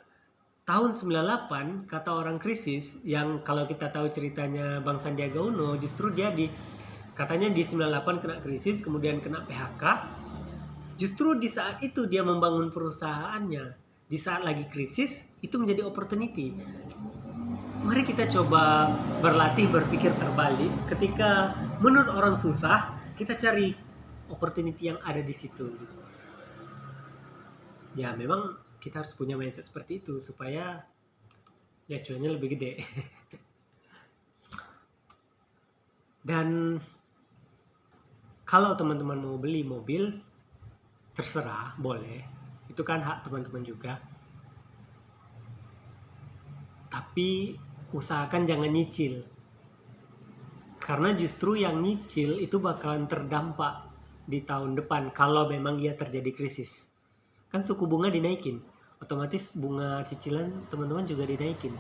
tahun 98 kata orang krisis, yang kalau kita tahu ceritanya Bang Sandiaga Uno, justru dia katanya di 98 kena krisis, kemudian kena PHK. Justru di saat itu dia membangun perusahaannya. Di saat lagi krisis, itu menjadi opportunity. Mari kita coba berlatih berpikir terbalik. Ketika menurut orang susah, kita cari opportunity yang ada di situ. Ya memang kita harus punya mindset seperti itu supaya ya cuannya lebih gede. Dan kalau teman-teman mau beli mobil, terserah, boleh. Itu kan hak teman-teman juga. Tapi usahakan jangan nyicil. Karena justru yang nyicil itu bakalan terdampak di tahun depan kalau memang dia terjadi krisis. Kan suku bunga dinaikin, otomatis bunga cicilan teman-teman juga dinaikin.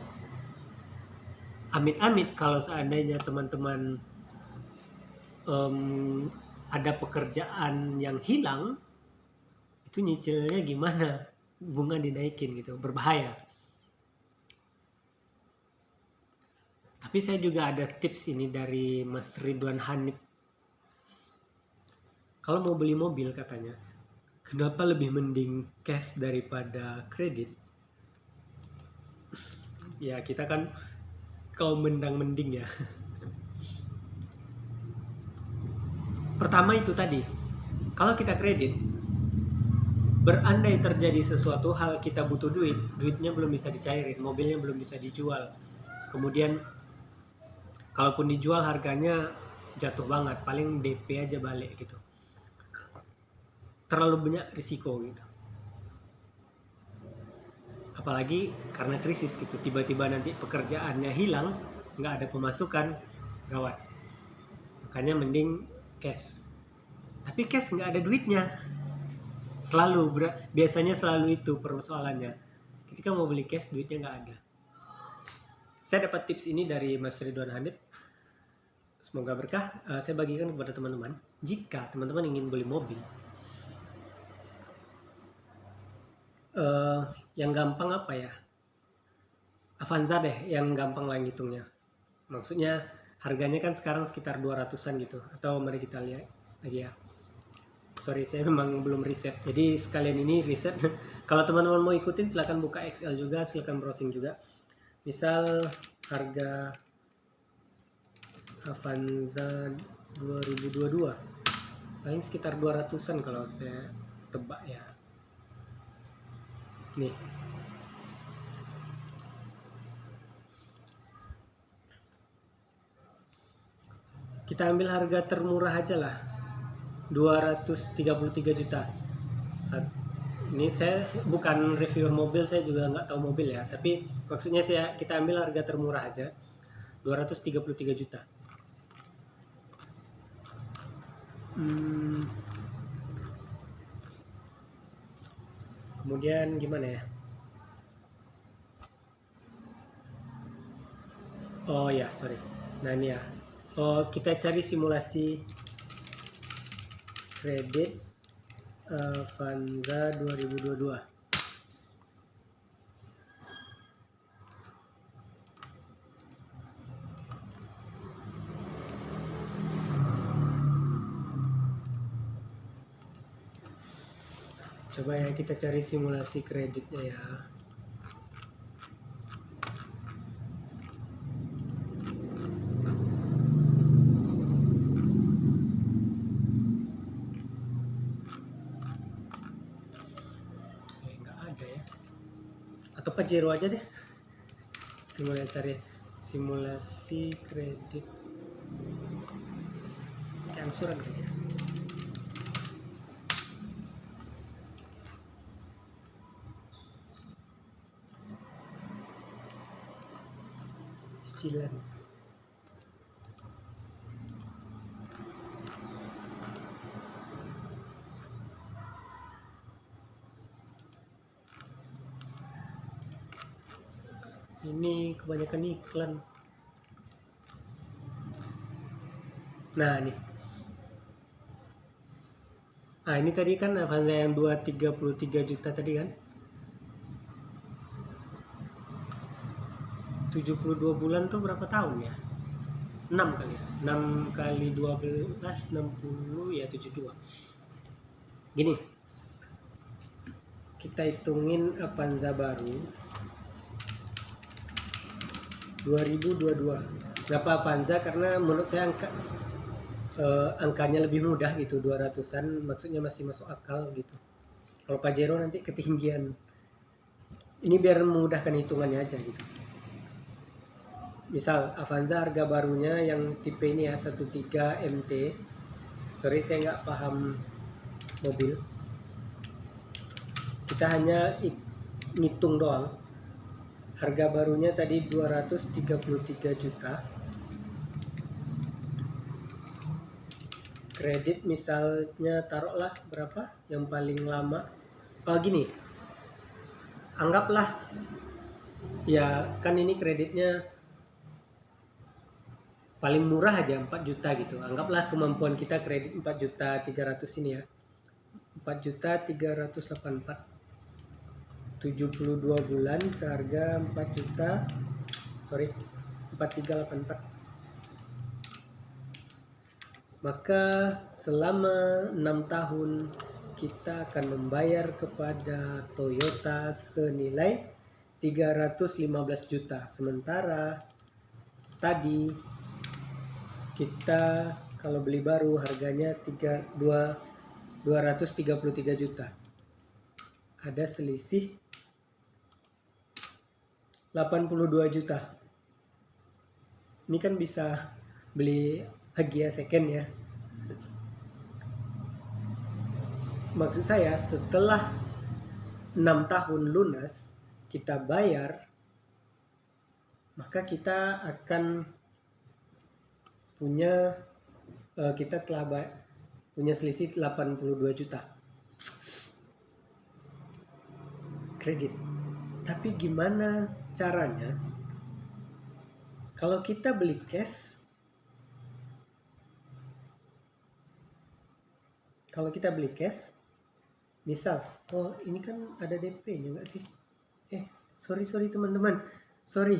Amit-amit kalau seandainya teman-teman ada pekerjaan yang hilang, itu nyicilnya gimana? Bunga dinaikin gitu, berbahaya. Tapi saya juga ada tips ini dari Mas Ridwan Hanif. Kalau mau beli mobil katanya, kenapa lebih mending cash daripada kredit? Ya kita kan kaum mendang-mending ya. Pertama itu tadi, kalau kita kredit, berandai terjadi sesuatu hal kita butuh duit, duitnya belum bisa dicairin, mobilnya belum bisa dijual. Kemudian kalaupun dijual harganya jatuh banget, paling DP aja balik gitu. Terlalu banyak risiko gitu. Apalagi karena krisis gitu, tiba-tiba nanti pekerjaannya hilang, nggak ada pemasukan, gawat. Makanya mending cash. Tapi cash nggak ada duitnya. Biasanya selalu itu persoalannya. Ketika mau beli cash, duitnya nggak ada. Saya dapat tips ini dari Mas Ridwan Hanif. Semoga berkah. Saya bagikan kepada teman-teman. Jika teman-teman ingin beli mobil, yang gampang apa ya? Avanza deh, yang gampang lah ngitungnya. Maksudnya harganya kan sekarang sekitar 200-an gitu. Atau mari kita lihat lagi ya. Sorry, saya memang belum riset. Jadi sekalian ini riset. Kalau teman-teman mau ikutin silahkan buka Excel juga, silahkan browsing juga. Misal harga Avanza 2022 paling sekitar 200-an kalau saya tebak ya. Nih. Kita ambil harga termurah aja lah. 233 juta. Ini saya bukan reviewer mobil, saya juga nggak tahu mobil ya. Tapi maksudnya kita ambil harga termurah aja, 233 juta. Kemudian gimana ya? Oh ya, sorry. Nah ini ya. Oh, kita cari simulasi kredit Avanza 2022. Coba ya kita cari simulasi kreditnya ya. Nggak ada ya. Atau Pajero aja deh. Mulai cari simulasi kredit. Kayak angsuran kali ya. Cicilan. Ini kebanyakan iklan. Nah nih. Nah ini tadi kan Avanza yang 233 juta tadi kan. 72 bulan tuh berapa tahun ya? 6 kali ya. 6 kali 12 60 ya 72. Gini. Kita hitungin Avanza baru 2022. Kenapa Avanza? Karena menurut saya angkanya lebih mudah gitu, 200-an maksudnya masih masuk akal gitu. Kalau Pajero nanti ketinggian. Ini biar memudahkan hitungannya aja gitu. Misal Avanza harga barunya yang tipe ini ya 13 MT. Sorry saya nggak paham mobil. Kita hanya ngitung doang. Harga barunya tadi 233 juta. Kredit misalnya taruhlah berapa yang paling lama. Oh gini. Anggaplah ya kan ini kreditnya paling murah aja 4 juta gitu. Anggaplah kemampuan kita kredit 4 juta 300 ini ya. 4 juta 384. 72 bulan seharga 4 juta 4384. Maka selama 6 tahun kita akan membayar kepada Toyota senilai 315 juta. Sementara tadi kita kalau beli baru harganya 233 juta. Ada selisih 82 juta. Ini kan bisa beli Hagia second ya. Maksud saya setelah 6 tahun lunas kita bayar, maka kita akan punya kita telah punya selisih 82 juta kredit. Tapi gimana caranya kalau kita beli cash? Kalau kita beli cash, misal, oh ini kan ada DP-nya nggak sih? Sorry teman-teman, sorry.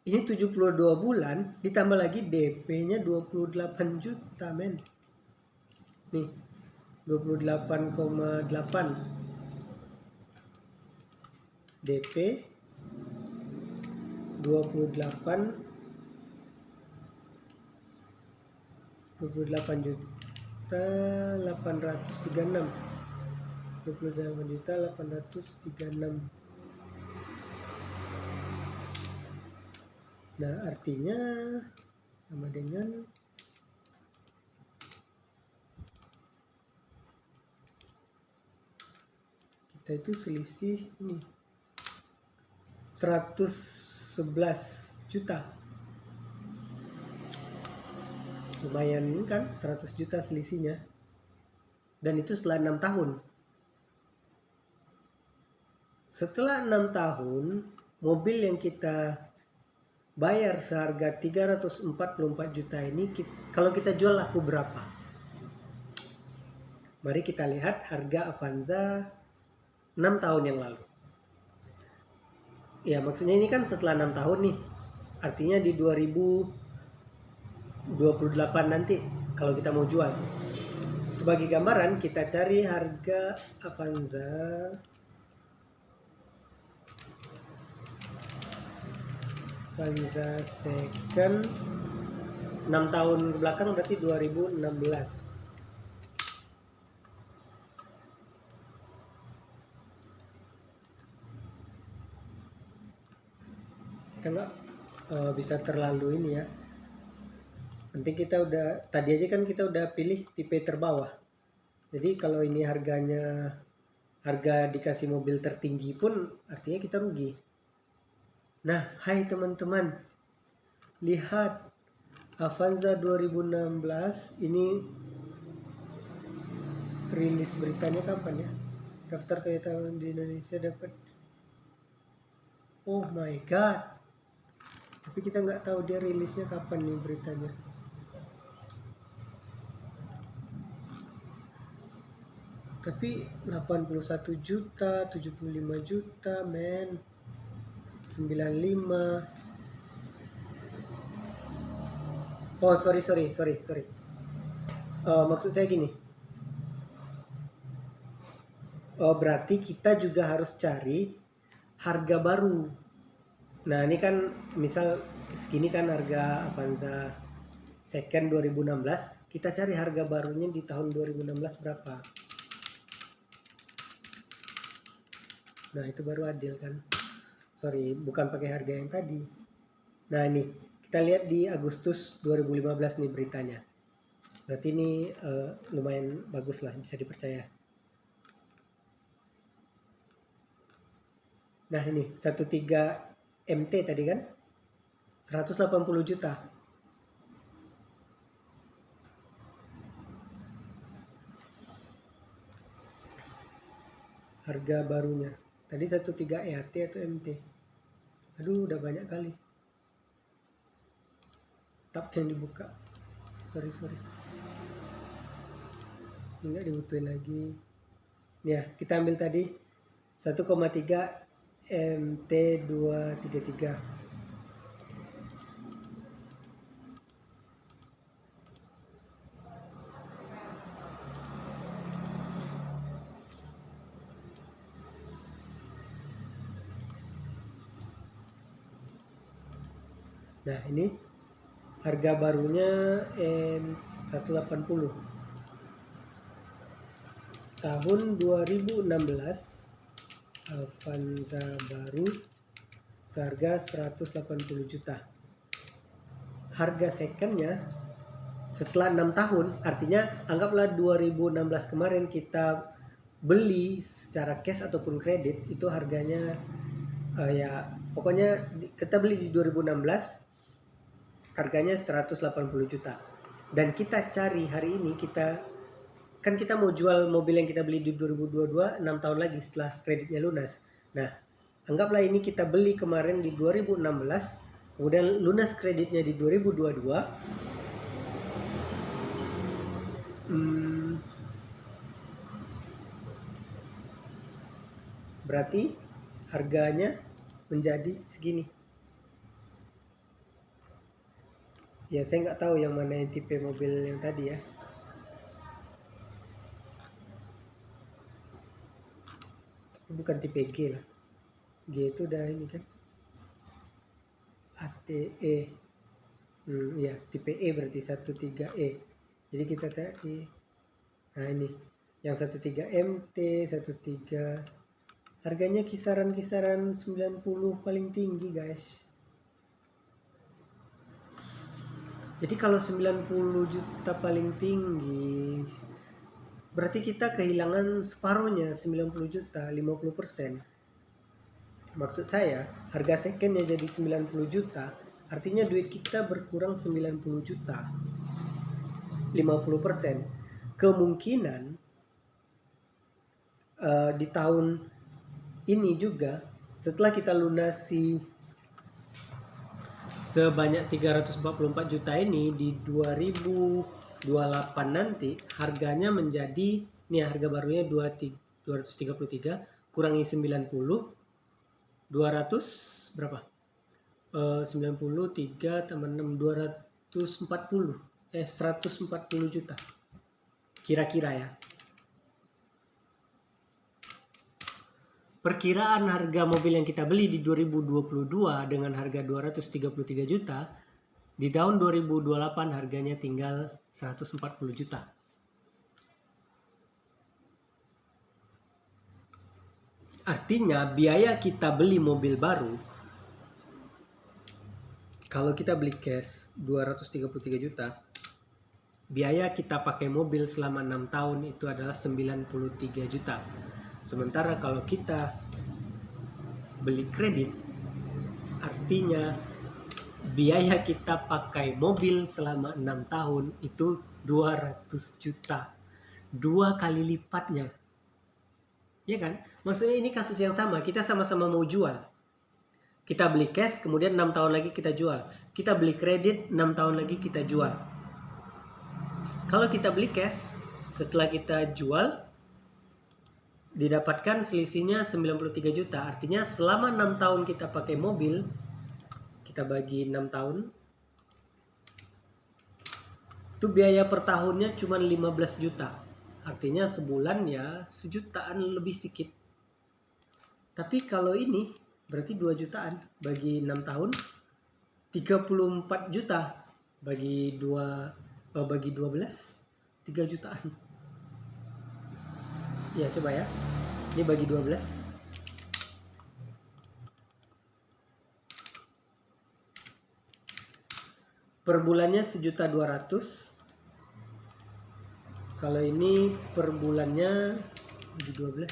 Ini 72 bulan, ditambah lagi DP-nya 28 juta, men. Nih, 28,8. DP 28 juta 836. 28 juta 836. Nah, artinya sama dengan kita juta itu selisih ini 111 juta. Lumayan kan, 100 juta selisihnya. Dan itu setelah 6 tahun. Setelah 6 tahun, mobil yang kita bayar seharga 344 juta ini, kalau kita jual laku berapa? Mari kita lihat harga Avanza 6 tahun yang lalu. Ya, maksudnya ini kan setelah 6 tahun nih. Artinya di 2028 nanti kalau kita mau jual. Sebagai gambaran, kita cari harga Avanza second 6 tahun ke belakang, berarti 2016. Kita nggak bisa terlalu ini ya. Nanti kita udah, tadi aja kan kita udah pilih tipe terbawah. Jadi kalau ini harga dikasih mobil tertinggi pun artinya kita rugi. Nah, hai teman-teman, lihat Avanza 2016 ini rilis beritanya kapan ya? Daftar Toyota di Indonesia dapat. Oh my god. Tapi kita nggak tahu dia rilisnya kapan nih beritanya. Tapi 81 juta, 75 juta, men. 95. Oh, sorry. Maksud saya gini. Oh, berarti kita juga harus cari harga baru. Nah, ini kan misal segini kan harga Avanza second 2016. Kita cari harga barunya di tahun 2016 berapa. Nah, itu baru adil kan. Sorry, bukan pakai harga yang tadi. Nah, ini kita lihat di Agustus 2015 nih beritanya. Berarti ini lumayan bagus lah, bisa dipercaya. Nah, ini 13 MT tadi kan 180 juta. Harga barunya tadi 13 EAT atau MT. Aduh, udah banyak kali tab yang dibuka. Sorry. Ini nggak dibutuhin lagi. Ya, kita ambil tadi 1,3 MT233. Nah, ini harga barunya M180 tahun 2016. Avanza baru seharga 180 juta. Harga secondnya setelah 6 tahun, artinya anggaplah 2016 kemarin kita beli secara cash ataupun kredit, itu harganya ya pokoknya kita beli di 2016 harganya 180 juta. Dan kita cari hari ini, kita mau jual mobil yang kita beli di 2022 6 tahun lagi setelah kreditnya lunas. Nah, anggaplah ini kita beli kemarin di 2016, kemudian lunas kreditnya di 2022. Berarti harganya menjadi segini. Ya, saya nggak tahu yang mana yang tipe mobil yang tadi ya. Bukan tipe G lah. G itu udah ini kan. ATE. Ya, tipe E berarti 13E. Jadi kita tadi. Nah, ini yang 13 MT, 13. Harganya kisaran 90 paling tinggi, guys. Jadi kalau 90 juta paling tinggi, Berarti kita kehilangan separuhnya, 90 juta, 50%. Maksud saya, harga secondnya jadi 90 juta, artinya duit kita berkurang 90 juta. 50%. Kemungkinan di tahun ini juga, setelah kita lunasi sebanyak 344 juta ini, di 2028 nanti harganya menjadi, nih harga barunya 233 kurangi 90, 200 berapa? 93 tambah 6, 240, 140 juta kira-kira ya. Perkiraan harga mobil yang kita beli di 2022 dengan harga 233 juta, di tahun 2028 harganya tinggal 140 juta. Artinya biaya kita beli mobil baru, kalau kita beli cash 233 juta, biaya kita pakai mobil selama 6 tahun itu adalah 93 juta. Sementara kalau kita beli kredit, artinya biaya kita pakai mobil selama 6 tahun itu 200 juta. 2 kali lipatnya. Ya kan? Maksudnya ini kasus yang sama, kita sama-sama mau jual. Kita beli cash, kemudian 6 tahun lagi kita jual. Kita beli kredit, 6 tahun lagi kita jual. Kalau kita beli cash, setelah kita jual, didapatkan selisihnya 93 juta. Artinya selama 6 tahun kita pakai mobil, kita bagi 6 tahun, itu biaya per tahunnya cuma 15 juta. Artinya sebulan ya sejutaan lebih sedikit. Tapi kalau ini berarti 2 jutaan bagi 6 tahun, 34 juta bagi 12, 3 jutaan. Ya coba ya, ini bagi 12, per bulannya 1.200.000. Kalau ini per bulannya bagi 12,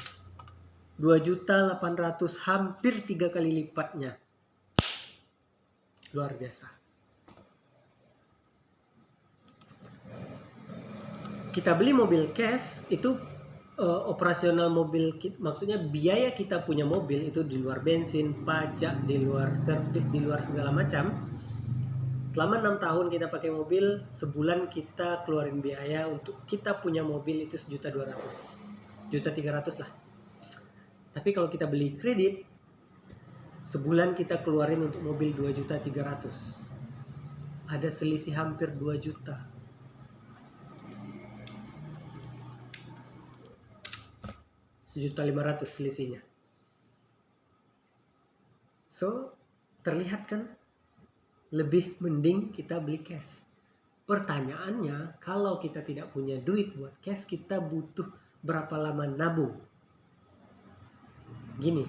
2.800.000, hampir 3 kali lipatnya. Luar biasa. Kita beli mobil cash itu operasional mobil, maksudnya biaya kita punya mobil itu di luar bensin, pajak, di luar servis, di luar segala macam. Selama 6 tahun kita pakai mobil, sebulan kita keluarin biaya untuk kita punya mobil itu 1.200.000, 1.300.000 lah. Tapi kalau kita beli kredit, sebulan kita keluarin untuk mobil 2.300.000. Ada selisih hampir 2 juta. $1.500.000 selisihnya. So, terlihat kan? Lebih mending kita beli cash. Pertanyaannya, kalau kita tidak punya duit buat cash, kita butuh berapa lama nabung? Gini.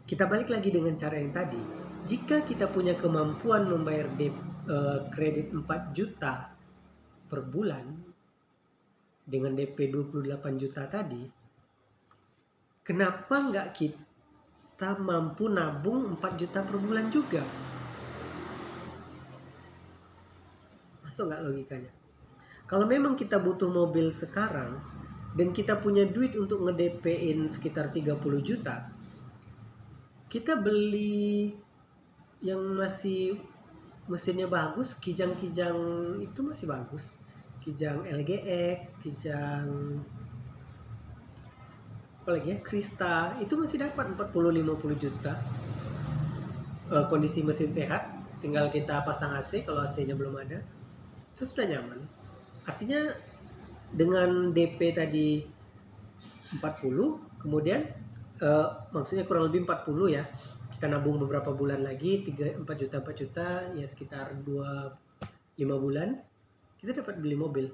Kita balik lagi dengan cara yang tadi. Jika kita punya kemampuan membayar kredit 4 juta per bulan, dengan DP 28 juta tadi, kenapa nggak kita mampu nabung 4 juta per bulan juga? Masuk nggak logikanya? Kalau memang kita butuh mobil sekarang, dan kita punya duit untuk nge-DP-in sekitar 30 juta, kita beli yang masih mesinnya bagus, kijang-kijang itu masih bagus. Kijang LGX, kijang apalagi ya, Krista, itu masih dapat 40-50 juta. Kondisi mesin sehat, tinggal kita pasang AC kalau AC-nya belum ada, itu sudah nyaman. Artinya dengan DP tadi 40, kemudian maksudnya kurang lebih 40 ya, kita nabung beberapa bulan lagi, 4 juta, ya sekitar 5 bulan, kita dapat beli mobil.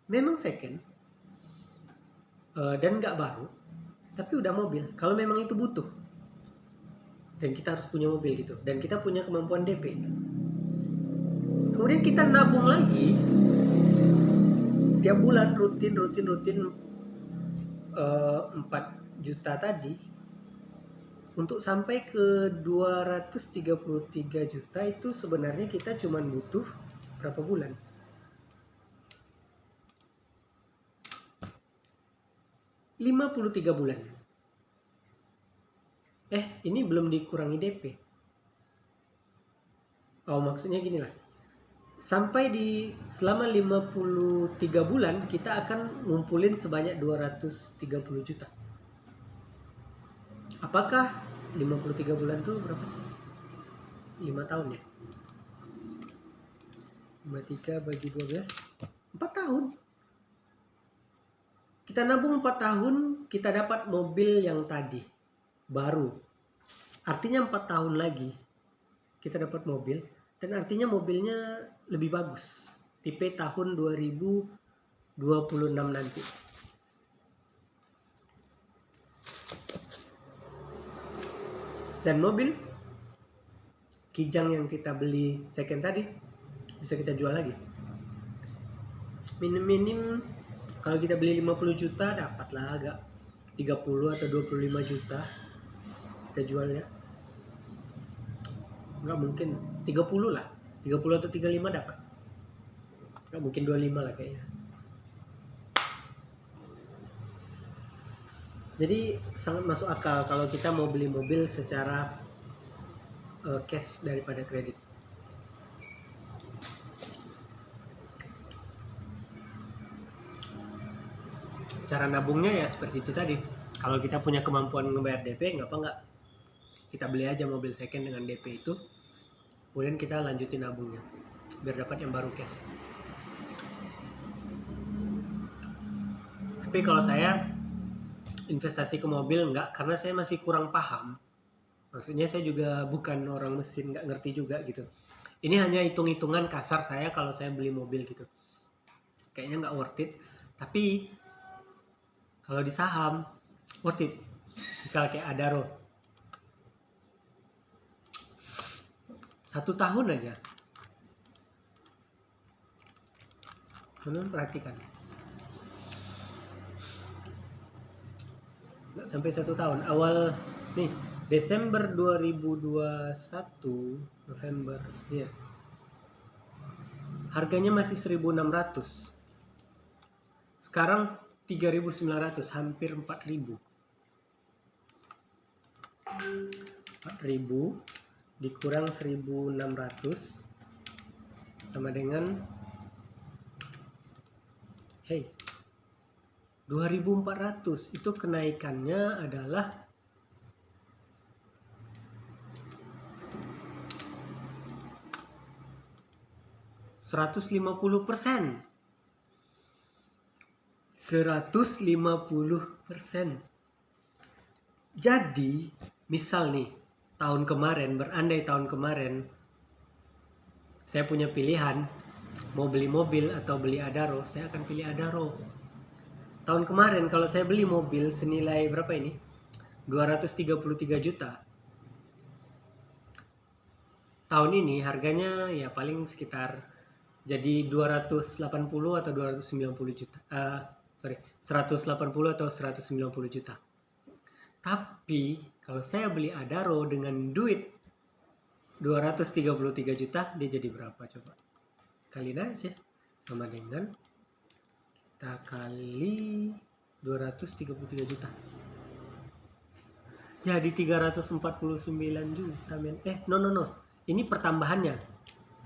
Memang second dan nggak baru, tapi udah mobil. Kalau memang itu butuh dan kita harus punya mobil gitu, dan kita punya kemampuan DP, kemudian kita nabung lagi tiap bulan rutin 4 juta tadi, untuk sampai ke 233 juta itu sebenarnya kita cuma butuh berapa bulan? 53 bulan. Ini belum dikurangi DP. Oh, maksudnya gini lah. Sampai selama 53 bulan kita akan ngumpulin sebanyak 230 juta. Apakah 53 bulan tuh berapa sih? 5 tahun ya? 53 bagi 12, 4 tahun. Kita nabung 4 tahun, kita dapat mobil yang tadi, baru. Artinya 4 tahun lagi kita dapat mobil, dan artinya mobilnya lebih bagus. Tipe tahun 2026 nanti. Dan mobil Kijang yang kita beli second tadi bisa kita jual lagi. Minim kalau kita beli 50 juta dapatlah agak 30 atau 25 juta kita jualnya. Nggak mungkin 30 lah, 30 atau 35 dapat. Nggak mungkin 25 lah kayaknya. Jadi sangat masuk akal kalau kita mau beli mobil secara cash daripada kredit. Cara nabungnya ya seperti itu tadi. Kalau kita punya kemampuan ngebayar DP, ngapa nggak kita beli aja mobil second dengan DP itu, kemudian kita lanjutin nabungnya biar dapat yang baru cash. Tapi kalau saya investasi ke mobil enggak, karena saya masih kurang paham. Maksudnya saya juga bukan orang mesin, nggak ngerti juga gitu. Ini hanya hitung-hitungan kasar saya kalau saya beli mobil gitu. Kayaknya nggak worth it. Tapi kalau di saham worth it. Misal kayak Adaro, 1 tahun aja. Teman-teman perhatikan. Nggak sampai 1 tahun. Awal nih Desember 2021, November, ya. Harganya masih 1.600. Sekarang 3.900, hampir 4.000. 4.000 dikurang 1.600 sama dengan 2.400. Itu kenaikannya adalah 150%. 150%. Jadi, misal nih, berandai tahun kemarin saya punya pilihan mau beli mobil atau beli Adaro, saya akan pilih Adaro. Tahun kemarin kalau saya beli mobil senilai berapa ini? 233 juta. Tahun ini harganya ya paling sekitar jadi 280 atau 290 juta. 180 atau 190 juta. Tapi kalau saya beli Adaro dengan duit 233 juta, dia jadi berapa coba? Kaliin aja. Sama dengan kita kali 233 juta. Jadi 349 juta, men. No. Ini pertambahannya.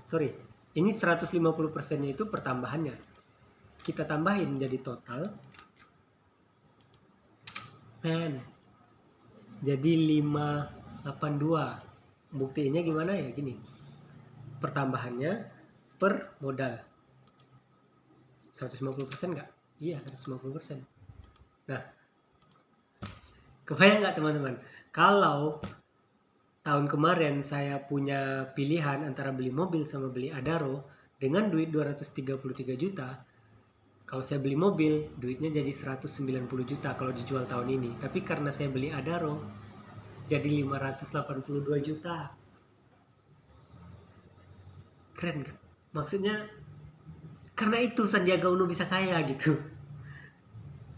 Sorry. Ini 150%-nya itu pertambahannya. Kita tambahin jadi total. Jadi 582. Buktiinnya gimana ya? Gini. Pertambahannya per modal. 150% nggak? Iya, 150%. Nah, kebayang nggak teman-teman? Kalau tahun kemarin saya punya pilihan antara beli mobil sama beli Adaro dengan duit 233 juta. Kalau saya beli mobil, duitnya jadi 190 juta kalau dijual tahun ini. Tapi karena saya beli Adaro, jadi 582 juta. Keren kan? Maksudnya Karena itu Sandiaga Uno bisa kaya gitu.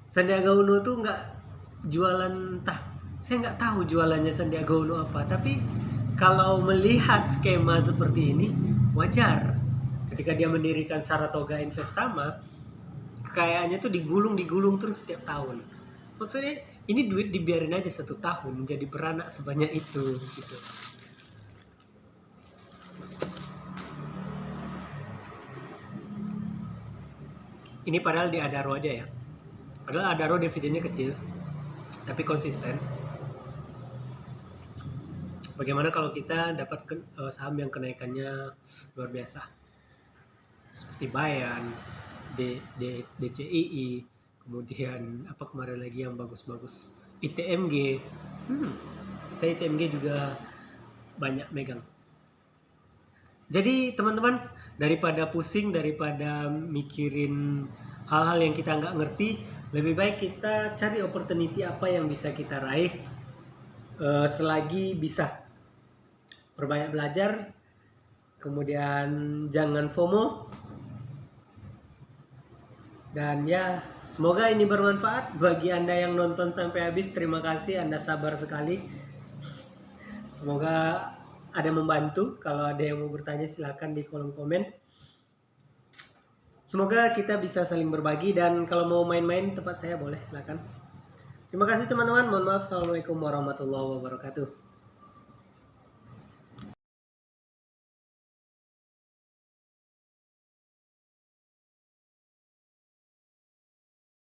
Sandiaga Uno tuh nggak jualan, entah, saya nggak tahu jualannya Sandiaga Uno apa, tapi kalau melihat skema seperti ini wajar. Ketika dia mendirikan Saratoga Investama, kekayaannya tuh digulung terus setiap tahun. Maksudnya ini duit dibiarin aja 1 tahun menjadi beranak sebanyak itu gitu. Ini padahal di Adaro aja ya. Padahal Adaro dividennya kecil, tapi konsisten. Bagaimana kalau kita dapat saham yang kenaikannya luar biasa? Seperti Bayan, DCII, kemudian apa kemarin lagi yang bagus-bagus? ITMG. Saya ITMG juga banyak megang. Jadi teman-teman, daripada pusing, daripada mikirin hal-hal yang kita nggak ngerti, lebih baik kita cari opportunity apa yang bisa kita raih selagi bisa. Perbanyak belajar, kemudian jangan FOMO, dan ya semoga ini bermanfaat bagi Anda yang nonton sampai habis. Terima kasih, Anda sabar sekali. Semoga ada membantu. Kalau ada yang mau bertanya silakan di kolom komen. Semoga kita bisa saling berbagi, dan kalau mau main-main tempat saya boleh silakan. Terima kasih teman-teman. Mohon maaf. Assalamualaikum warahmatullahi wabarakatuh.